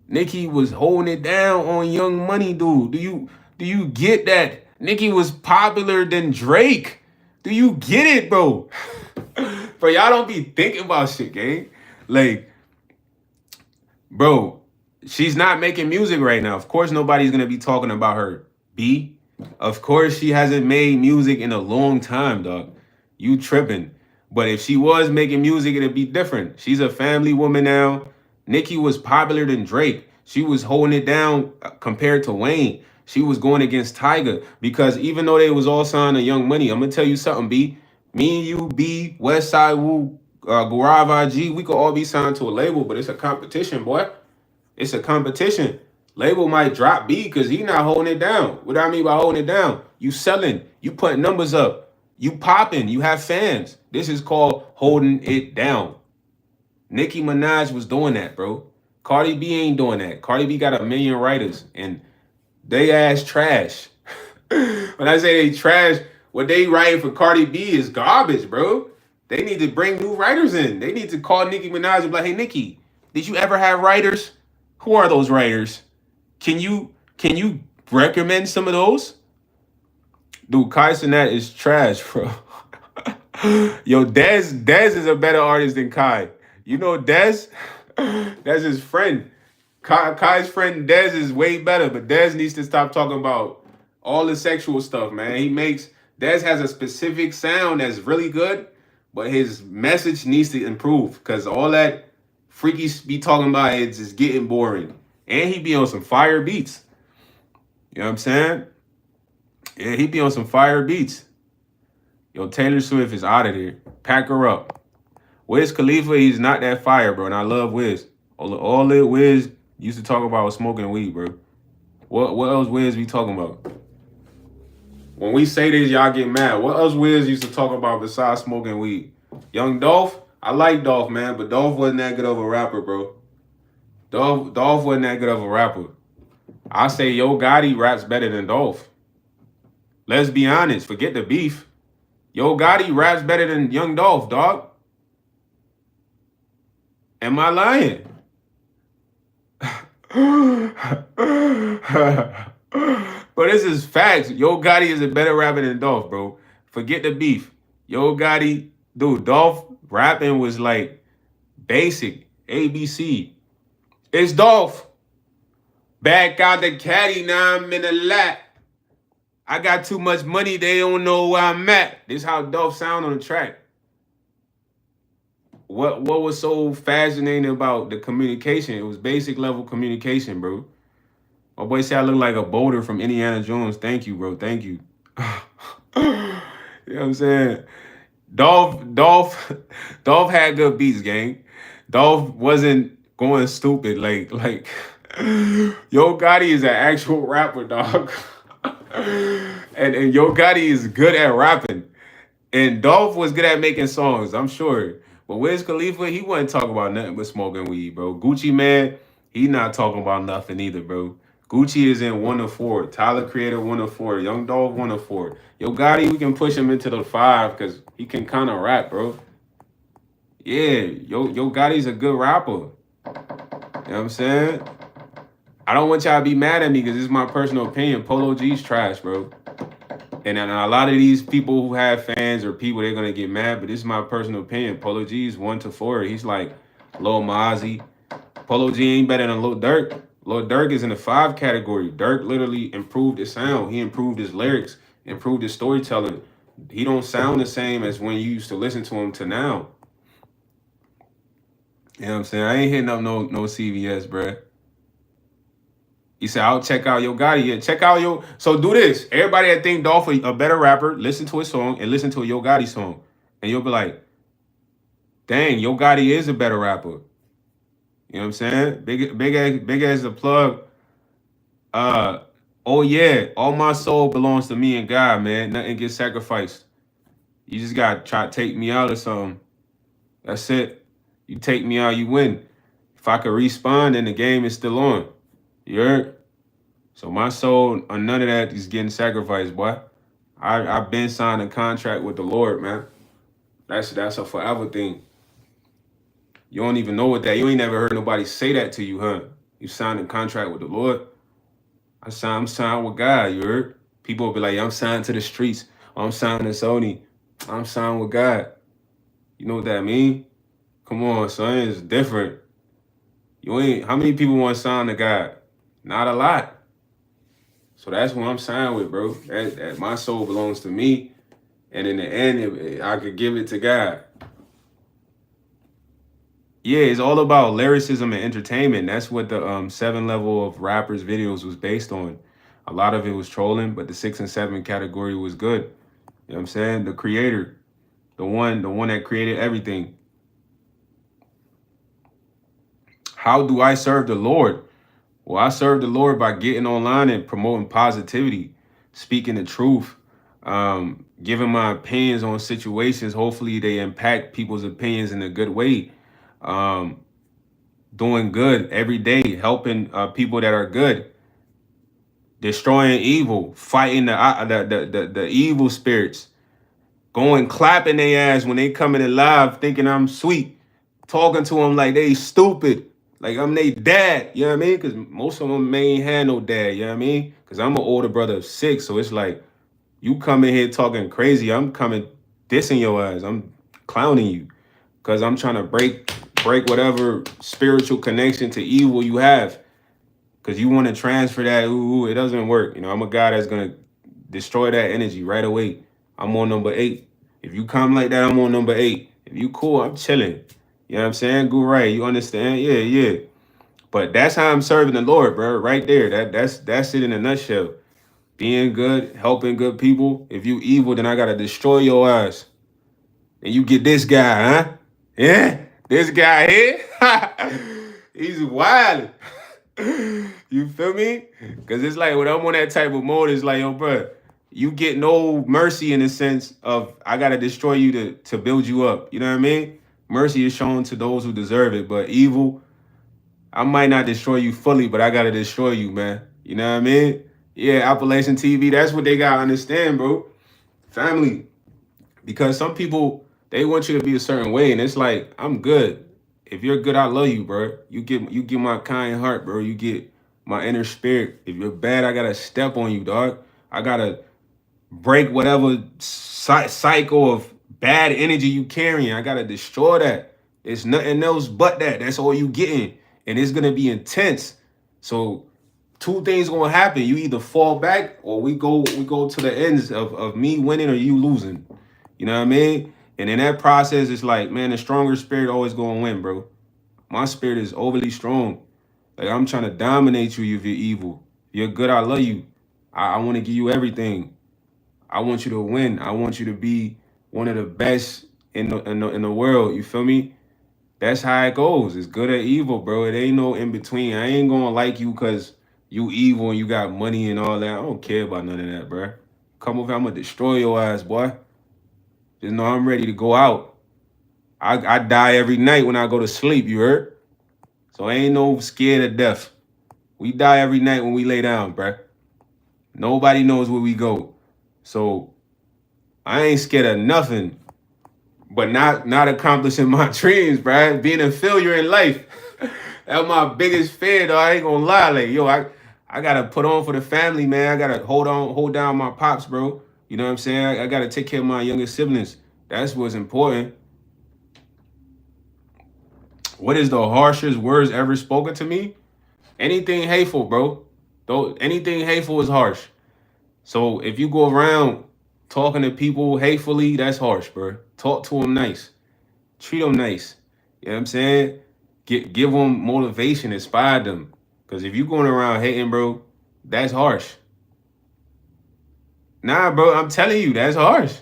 Nicki was holding it down on Young Money, dude. Do you get that? Nicki was popular than Drake. Do you get it, bro? Bro, y'all don't be thinking about shit, gang. Like, bro, she's not making music right now. Of course, nobody's gonna be talking about her. B. Of course, she hasn't made music in a long time, dog. You tripping. But if she was making music, it'd be different. She's a family woman now. Nicki was popular than Drake. She was holding it down compared to Wayne. She was going against Tyga because even though they was all signed to Young Money, I'm gonna tell you something, B. Me and you, B, Westside Wu, Gurav IG, we could all be signed to a label, but it's a competition, boy. It's a competition. Label might drop B because he not holding it down. What do I mean by holding it down? You selling, you putting numbers up, you popping, you have fans. This is called holding it down. Nicki Minaj was doing that, bro. Cardi B ain't doing that. Cardi B got a million writers and they ass trash. When I say they trash, what they writing for Cardi B is garbage, bro. They need to bring new writers in. They need to call Nicki Minaj and be like, hey Nicki, did you ever have writers? Who are those writers? Can you recommend some of those? Dude, Kai Cenat is trash, bro. Yo, Dez is a better artist than Kai. You know Dez? That's his friend. Kai's friend Dez is way better, but Dez needs to stop talking about all the sexual stuff, man. Dez has a specific sound that's really good, but his message needs to improve because all that freaky be talking about is just getting boring. And he be on some fire beats. You know what I'm saying? Yeah, he be on some fire beats. Yo, Taylor Swift is out of here. Pack her up. Wiz Khalifa, he's not that fire, bro. And I love Wiz. All that Wiz used to talk about was smoking weed, bro. What else Wiz be talking about? When we say this, y'all get mad. What else Wiz used to talk about besides smoking weed? Young Dolph, I like Dolph, man, but Dolph wasn't that good of a rapper, bro. Dolph wasn't that good of a rapper. I say Yo Gotti raps better than Dolph. Let's be honest. Forget the beef. Yo Gotti raps better than Young Dolph, dog. Am I lying? But this is facts. Yo Gotti is a better rapper than Dolph, bro. Forget the beef. Yo Gotti, dude, Dolph rapping was like basic, ABC. It's Dolph. Back out the caddy, now I'm in the lap. I got too much money, they don't know where I'm at. This is how Dolph sound on the track. What was so fascinating about the communication? It was basic level communication, bro. My boy said I look like a boulder from Indiana Jones. Thank you, bro. Thank you. You know what I'm saying? Dolph had good beats, gang. Dolph wasn't going stupid. Like Yo Gotti is an actual rapper, dog. and Yo Gotti is good at rapping. And Dolph was good at making songs, I'm sure. But Wiz Khalifa, he wasn't talking about nothing but smoking weed, bro. Gucci Man, he not talking about nothing either, bro. Gucci is in 1 of 4. Tyler Creator 1 of 4. Young Dolph 1 of 4. Yo Gotti, we can push him into the 5 because he can kind of rap, bro. Yeah, Yo Gotti's a good rapper. You know what I'm saying? I don't want y'all to be mad at me because this is my personal opinion. Polo G's trash, bro. And a lot of these people who have fans or people, they're going to get mad, but this is my personal opinion. Polo G's 1 to 4. He's like Lil Mozzie. Polo G ain't better than Lil Durk. Lil Durk is in the 5 category. Durk literally improved his sound. He improved his lyrics, improved his storytelling. He don't sound the same as when you used to listen to him to now. You know what I'm saying? I ain't hitting up no CVS, bruh. He said, I'll check out Yo Gotti. Yeah, check out Yo. So do this. Everybody that think Dolph a better rapper, listen to his song and listen to a Yo Gotti song. And you'll be like, dang, Yo Gotti is a better rapper. You know what I'm saying? Big as the plug. Oh yeah, all my soul belongs to me and God, man. Nothing gets sacrificed. You just gotta try to take me out or something. That's it. You take me out, you win. If I could respawn, then the game is still on. You heard? So my soul, none of that is getting sacrificed, boy. I've been signed a contract with the Lord, man. That's a forever thing. You don't even know what that. You ain't never heard nobody say that to you, huh? You signed a contract with the Lord. I'm signed with God. You heard? People will be like, I'm signed to the streets. I'm signed to Sony. I'm signed with God. You know what that mean? Come on, son. It's different. You ain't. How many people want to sign to God? Not a lot. So that's what I'm signed with, bro. That my soul belongs to me, and in the end, I could give it to God. Yeah, it's all about lyricism and entertainment. That's what the 7 level of rappers videos was based on. A lot of it was trolling, but the 6 and 7 category was good. You know what I'm saying? The creator, the one that created everything. How do I serve the Lord? Well, I serve the Lord by getting online and promoting positivity, speaking the truth, giving my opinions on situations. Hopefully, they impact people's opinions in a good way. Um, Doing good every day, helping people that are good, destroying evil, fighting the evil spirits, going clapping their ass when they coming in live, thinking I'm sweet, talking to them like they stupid, like I'm they dad. You know what I mean? Because most of them ain't had no dad. You know what I mean? Because I'm an older brother of 6, so it's like you come in here talking crazy, I'm coming dissing your ass, I'm clowning you, because I'm trying to break whatever spiritual connection to evil you have. Because you want to transfer that, ooh, it doesn't work. You know, I'm a guy that's gonna destroy that energy right away. I'm on number 8. If you come like that, I'm on number 8. If you cool, I'm chilling. You know what I'm saying? Go right. You understand? Yeah, yeah. But that's how I'm serving the Lord, bro. Right there. That's it in a nutshell. Being good, helping good people. If you evil, then I gotta destroy your ass. And you get this guy, huh? Yeah, this guy here. He's wild. You feel me? Because it's like when I'm on that type of mode, it's like, yo, bro, you get no mercy in the sense of I gotta destroy you to build you up. You know what I mean? Mercy is shown to those who deserve it, but evil, I might not destroy you fully, but I gotta destroy you, man. You know what I mean? Yeah, Appalachian TV, that's what they gotta understand, bro. Family. Because some people they want you to be a certain way, and it's like I'm good. If you're good, I love you, bro. You get my kind heart, bro. You get my inner spirit. If you're bad, I gotta step on you, dog. I gotta break whatever cycle of bad energy you carrying. I gotta destroy that. It's nothing else but that. That's all you getting, and it's gonna be intense. So two things gonna happen. You either fall back or we go to the ends of me winning or you losing. You know what I mean? And in that process, it's like, man, the stronger spirit always gonna win, bro. My spirit is overly strong. Like I'm trying to dominate you if you're evil. If you're good, I love you. I want to give you everything. I want you to win. I want you to be one of the best in the world. You feel me? That's how it goes. It's good or evil, bro. It ain't no in between. I ain't gonna like you because you evil and you got money and all that. I don't care about none of that, bro. Come over, I'm gonna destroy your ass, boy. Just know I'm ready to go out. I die every night when I go to sleep, you heard? So I ain't no scared of death. We die every night when we lay down, bruh. Nobody knows where we go. So I ain't scared of nothing, but not accomplishing my dreams, bruh. Being a failure in life. That's my biggest fear, though. I ain't gonna lie. Like, yo, I gotta put on for the family, man. I gotta hold down my pops, bro. You know what I'm saying? I gotta take care of my younger siblings. That's what's important. What is the harshest words ever spoken to me? Anything hateful, bro. Though anything hateful is harsh. So if you go around talking to people hatefully, that's harsh, bro. Talk to them nice. Treat them nice. You know what I'm saying? Give them motivation, inspire them. Because if you going around hating, bro, that's harsh. Nah, bro, I'm telling you, that's harsh.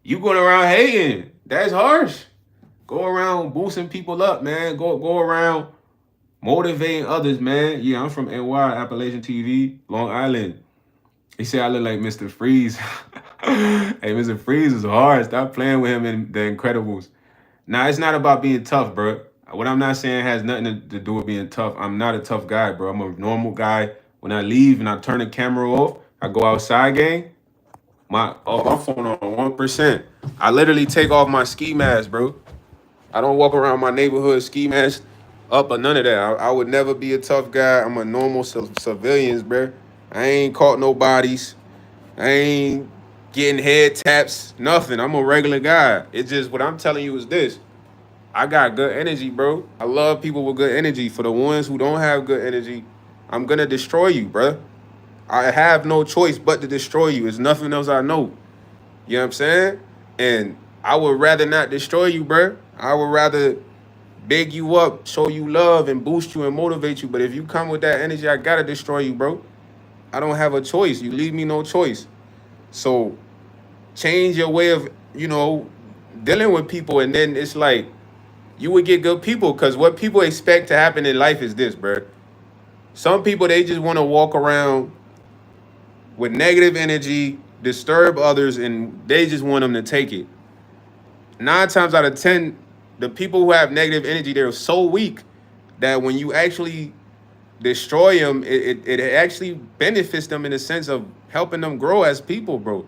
You going around hating, that's harsh. Go around boosting people up, man. Go around motivating others, man. Yeah, I'm from NY, Appalachian TV, Long Island. He said I look like Mr. Freeze. Hey, Mr. Freeze is hard. Stop playing with him in The Incredibles. Nah, it's not about being tough, bro. What I'm not saying has nothing to do with being tough. I'm not a tough guy, bro. I'm a normal guy. When I leave and I turn the camera off, I go outside, gang. My phone on 1%. I literally take off my ski mask, bro. I don't walk around my neighborhood ski mask up or none of that. I would never be a tough guy. I'm a normal civilian, bro. I ain't caught no bodies. I ain't getting head taps, nothing. I'm a regular guy. It's just what I'm telling you is this. I got good energy, bro. I love people with good energy. For the ones who don't have good energy, I'm gonna destroy you, bro. I have no choice but to destroy you. It's nothing else I know. You know what I'm saying? And I would rather not destroy you, bro. I would rather big you up, show you love, and boost you and motivate you. But if you come with that energy, I gotta destroy you, bro. I don't have a choice. You leave me no choice. So change your way of, dealing with people, and then it's like you would get good people. Because what people expect to happen in life is this, bro. Some people, they just want to walk around with negative energy, disturb others, and they just want them to take it. 9 times out of 10, the people who have negative energy, they're so weak that when you actually destroy them, it actually benefits them in the sense of helping them grow as people, bro.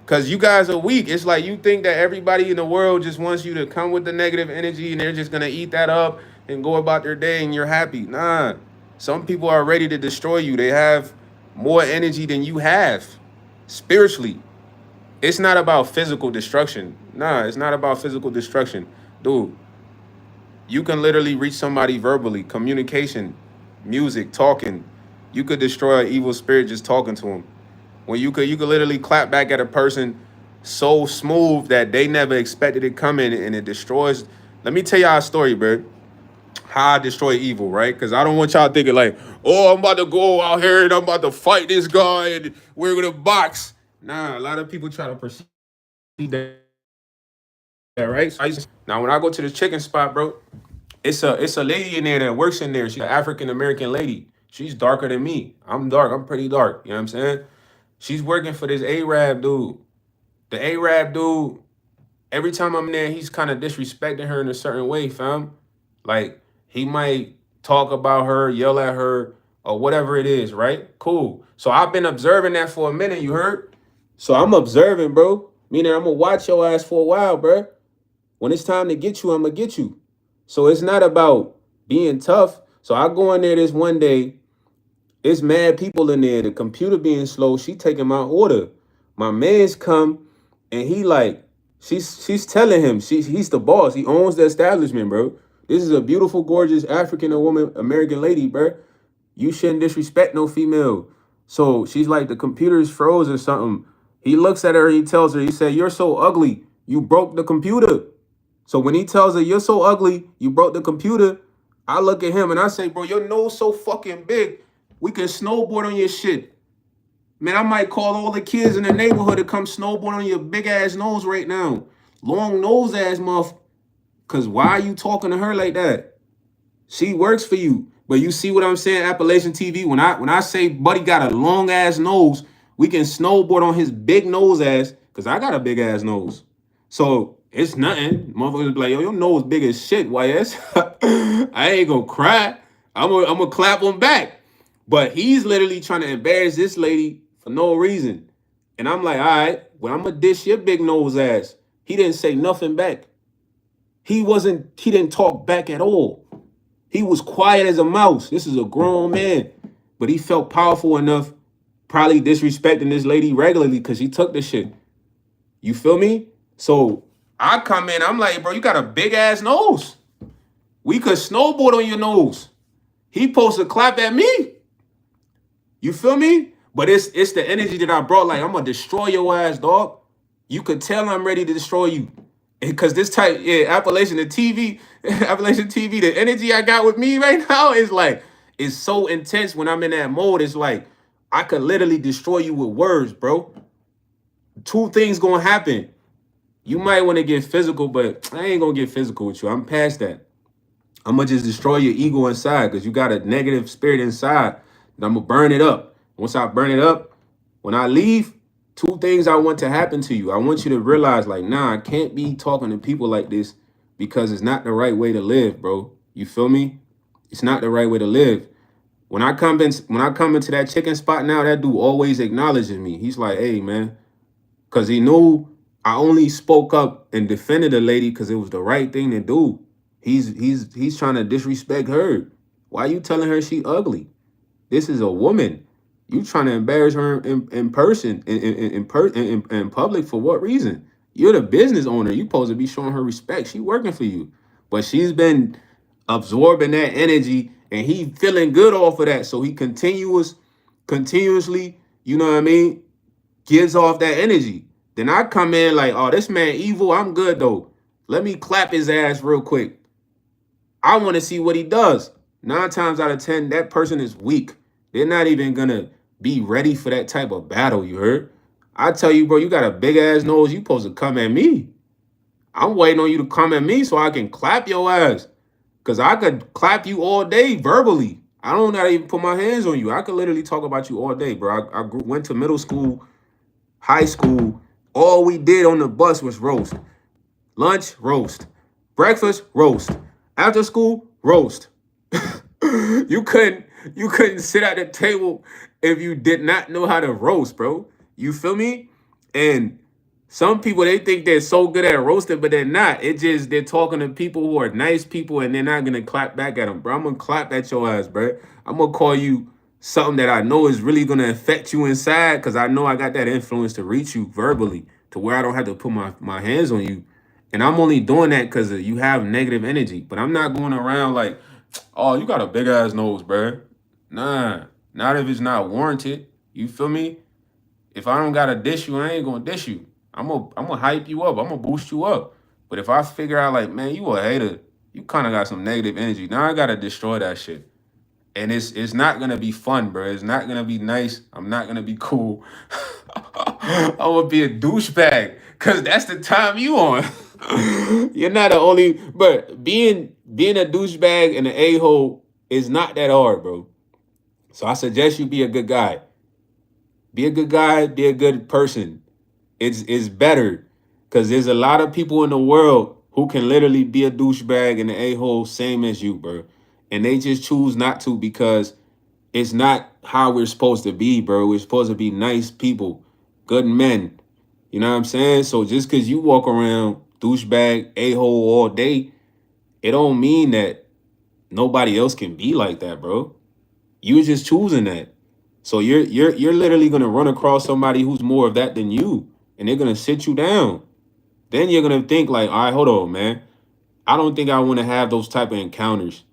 Because you guys are weak. It's like you think that everybody in the world just wants you to come with the negative energy and they're just going to eat that up and go about their day and you're happy. Nah. Some people are ready to destroy you. They have more energy than you have spiritually. It's not about physical destruction. Nah, it's not about physical destruction. Dude, you can literally reach somebody verbally, communication, music, talking. You could destroy an evil spirit just talking to them. When you could literally clap back at a person so smooth that they never expected it coming and it destroys. Let me tell y'all a story, bro. How I destroy evil, right? Because I don't want y'all thinking like, oh, I'm about to go out here and I'm about to fight this guy and we're gonna box. Nah, a lot of people try to perceive that, right? Now when I go to the chicken spot, bro, it's a lady in there that works in there. She's an African American lady. She's darker than me. I'm dark. I'm pretty dark. You know what I'm saying? She's working for this Arab dude. The Arab dude, every time I'm there, he's kind of disrespecting her in a certain way, fam. Like, he might talk about her, yell at her, or whatever it is, right? Cool. So I've been observing that for a minute, you heard? So I'm observing, bro. Meaning I'm going to watch your ass for a while, bro. When it's time to get you, I'm going to get you. So it's not about being tough. So I go in there this one day. It's mad people in there. The computer being slow. She taking my order. My man's come and he like, she's telling him he's the boss. He owns the establishment, bro. This is a beautiful, gorgeous African woman, American lady, bro. You shouldn't disrespect no female. So she's like, the computer's froze or something. He looks at her, he tells her, he said, you're so ugly. You broke the computer. So when he tells her, you're so ugly, you broke the computer, I look at him and I say, bro, your nose so fucking big. We can snowboard on your shit. Man, I might call all the kids in the neighborhood to come snowboard on your big ass nose right now. Long nose ass muff. Cause why are you talking to her like that? She works for you. But you see what I'm saying, Appalachian TV? When I say buddy got a long ass nose, we can snowboard on his big nose ass, cause I got a big ass nose. So it's nothing. Motherfuckers be like, yo, your nose big as shit, YS. I ain't gonna cry. I'm gonna clap him back. But he's literally trying to embarrass this lady for no reason. And I'm like, all right, well, I'm gonna dish your big nose ass. He didn't say nothing back. He didn't talk back at all. He was quiet as a mouse. This is a grown man. But he felt powerful enough, probably disrespecting this lady regularly because she took the shit. You feel me? So I come in, I'm like, bro, you got a big ass nose. We could snowboard on your nose. He supposed to clap at me. You feel me? But it's the energy that I brought. Like, I'm gonna destroy your ass, dog. You could tell I'm ready to destroy you. Because this type, Appalachian TV, the energy I got with me right now is so intense when I'm in that mode. It's like I could literally destroy you with words, bro. Two things gonna happen. You might want to get physical, but I ain't gonna get physical with you. I'm past that. I'm gonna just destroy your ego inside because you got a negative spirit inside. And I'm gonna burn it up. Once I burn it up, when I leave, two things I want to happen to you. I want you to realize, like, nah, I can't be talking to people like this because it's not the right way to live, bro. You feel me? It's not the right way to live. When I come into that chicken spot now, that dude always acknowledges me. He's like, "Hey, man," because he knew I only spoke up and defended the lady because it was the right thing to do. He's trying to disrespect her. Why you telling her she ugly? This is a woman. You trying to embarrass her in person, in public for what reason? You're the business owner. You supposed to be showing her respect. She working for you. But she's been absorbing that energy and he feeling good off of that. So he continuously, you know what I mean, gives off that energy. Then I come in like, oh, this man evil. I'm good though. Let me clap his ass real quick. I want to see what he does. 9 times out of 10, that person is weak. They're not even gonna be ready for that type of battle, you heard? I tell you, bro, you got a big ass nose. You supposed to come at me. I'm waiting on you to come at me so I can clap your ass. Cause I could clap you all day verbally. I don't know how to even put my hands on you. I could literally talk about you all day, bro. Went to middle school, high school. All we did on the bus was roast. Lunch, roast. Breakfast, roast. After school, roast. you couldn't you couldn't sit at the table if you did not know how to roast, bro. You feel me? And some people they think they're so good at roasting, but they're not. It just they're talking to people who are nice people and they're not gonna clap back at them, bro. I'm gonna clap at your ass, bro. I'm gonna call you something that I know is really gonna affect you inside because I know I got that influence to reach you verbally to where I don't have to put my hands on you. And I'm only doing that because you have negative energy. But I'm not going around like, oh, you got a big ass nose, bruh. Nah, not if it's not warranted. You feel me? If I don't gotta dish you, I ain't gonna dish you. I'm gonna hype you up. I'm gonna boost you up. But if I figure out like, man, you a hater, you kind of got some negative energy. Now I gotta destroy that shit. And it's not gonna be fun, bro. It's not gonna be nice. I'm not gonna be cool. I'm gonna be a douchebag. Cause that's the time you on. You're not the only but being a douchebag and an a-hole is not that hard, bro. So I suggest you be a good guy. Be a good guy, be a good person. It's better because there's a lot of people in the world who can literally be a douchebag and an a-hole same as you, bro. And they just choose not to because it's not how we're supposed to be, bro. We're supposed to be nice people, good men. You know what I'm saying? So just because you walk around douchebag, a-hole all day, it don't mean that nobody else can be like that, bro. You're just choosing that. So you're literally gonna run across somebody who's more of that than you, and they're gonna sit you down. Then you're gonna think like, all right, hold on, man. I don't think I want to have those type of encounters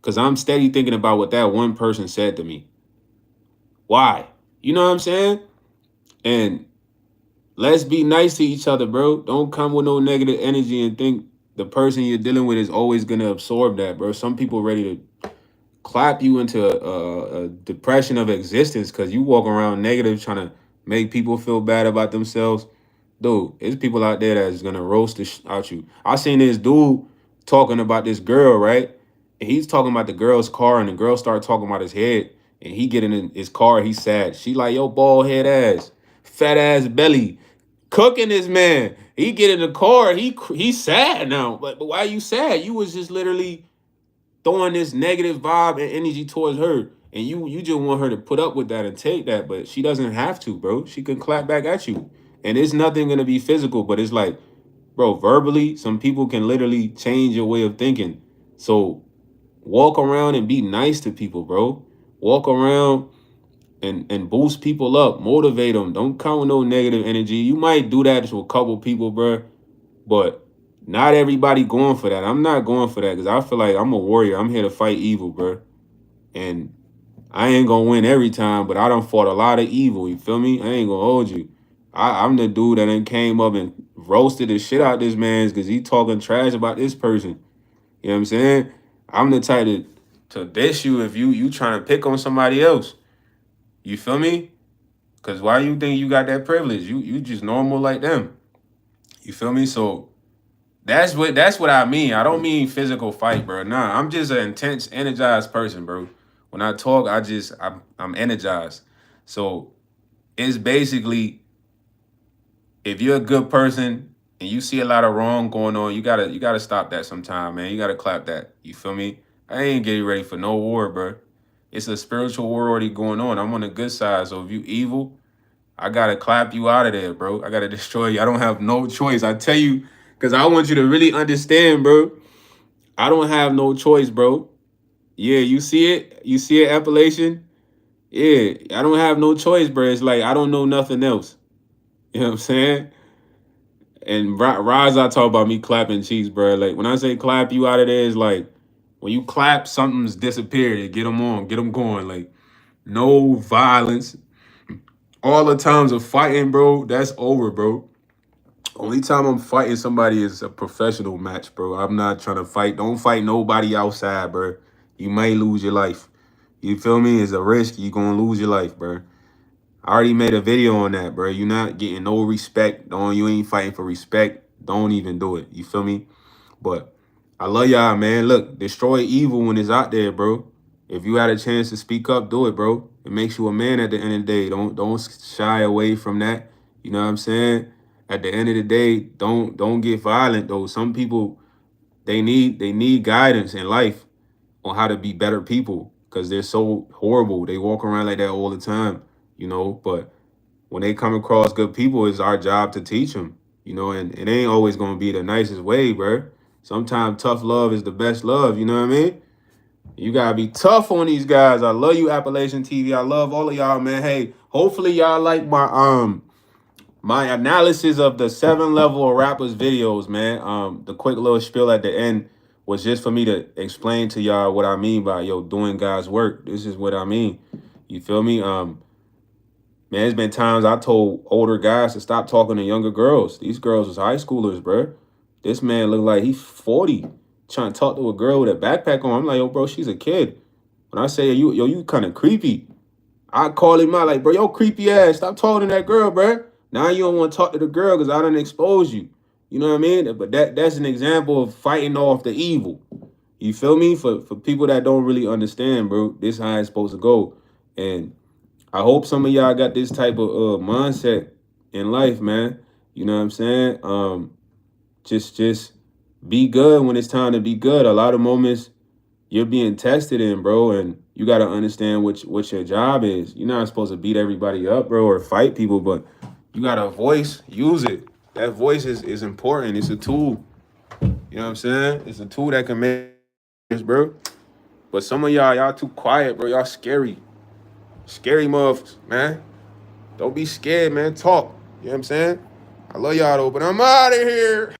because I'm steady thinking about what that one person said to me. Why? You know what I'm saying? And let's be nice to each other, bro. Don't come with no negative energy and think the person you're dealing with is always gonna absorb that, bro. Some people ready to clap you into a depression of existence because you walk around negative trying to make people feel bad about themselves. Dude, there's people out there that's gonna roast the out you. I seen this dude talking about this girl, right? And he's talking about the girl's car, and the girl started talking about his head. And he get in his car, he's sad. She like, yo, bald head ass, fat ass belly, cooking this man. He get in the car, he's sad now. But why you sad? You was just literally throwing this negative vibe and energy towards her. And you just want her to put up with that and take that, but she doesn't have to, bro. She can clap back at you. And it's nothing gonna be physical, but it's like, bro, verbally, some people can literally change your way of thinking. So walk around and be nice to people, bro. Walk around and boost people up, motivate them. Don't come with no negative energy. You might do that to a couple people, bro, but not everybody going for that. I'm not going for that because I feel like I'm a warrior. I'm here to fight evil, bro. And I ain't gonna win every time, but I done fought a lot of evil. You feel me? I ain't gonna hold you. I'm the dude that done came up and roasted the shit out this man's because he talking trash about this person. You know what I'm saying? I'm the type to dish you if you trying to pick on somebody else. You feel me? Cause why you think you got that privilege? You just normal like them. You feel me? So that's what I mean. I don't mean physical fight, bro. Nah, I'm just an intense, energized person, bro. When I talk, I'm energized. So it's basically if you're a good person and you see a lot of wrong going on, you gotta stop that sometime, man. You gotta clap that. You feel me? I ain't getting ready for no war, bro. It's a spiritual war already going on. I'm on the good side. So if you evil, I gotta clap you out of there, bro. I gotta destroy you. I don't have no choice. I tell you, because I want you to really understand, bro. I don't have no choice, bro. Yeah, you see it? You see it, Appalachian? Yeah, I don't have no choice, bro. It's like I don't know nothing else. You know what I'm saying? And Rise, I talk about me clapping cheeks, bro. Like when I say clap you out of there, it's like when you clap, something's disappeared. Get them on, get them going. Like no violence. All the times of fighting, bro, that's over, bro. Only time I'm fighting somebody is a professional match, bro. I'm not trying to fight. Don't fight nobody outside, bro. You may lose your life. You feel me? It's a risk. You're going to lose your life, bro. I already made a video on that, bro. You're not getting no respect. You ain't fighting for respect. Don't even do it. You feel me? But I love y'all, man. Look, destroy evil when it's out there, bro. If you had a chance to speak up, do it, bro. It makes you a man at the end of the day. Don't shy away from that. You know what I'm saying? At the end of the day, don't get violent though. Some people they need guidance in life on how to be better people because they're so horrible. They walk around like that all the time, you know. But when they come across good people, it's our job to teach them, you know. And it ain't always gonna be the nicest way, bro. Sometimes tough love is the best love. You know what I mean? You gotta be tough on these guys. I love you, Appalachian TV. I love all of y'all, man. Hey, hopefully y'all like my analysis of the 7 level of rappers videos, man. The quick little spiel at the end was just for me to explain to y'all what I mean by doing God's work. This is what I mean. You feel me? Man, there's been times I told older guys to stop talking to younger girls. These girls was high schoolers, bro. This man looked like he's 40 trying to talk to a girl with a backpack on. I'm like, yo, bro, she's a kid. When I say, you kind of creepy. I call him out like, bro, yo, creepy ass. Stop talking to that girl, bro. Now you don't want to talk to the girl because I done expose you. You know what I mean? But that's an example of fighting off the evil. You feel me? For people that don't really understand, bro, this how it's supposed to go. And I hope some of y'all got this type of mindset in life, man. You know what I'm saying? Just be good when it's time to be good. A lot of moments you're being tested in, bro, and you got to understand what your job is. You're not supposed to beat everybody up, bro, or fight people, but you got a voice, use it. That voice is important. It's a tool. You know what I'm saying? It's a tool that can make this, bro. But some of y'all too quiet, bro. Y'all scary. Scary muffs, man. Don't be scared, man. Talk. You know what I'm saying? I love y'all though, but I'm out of here.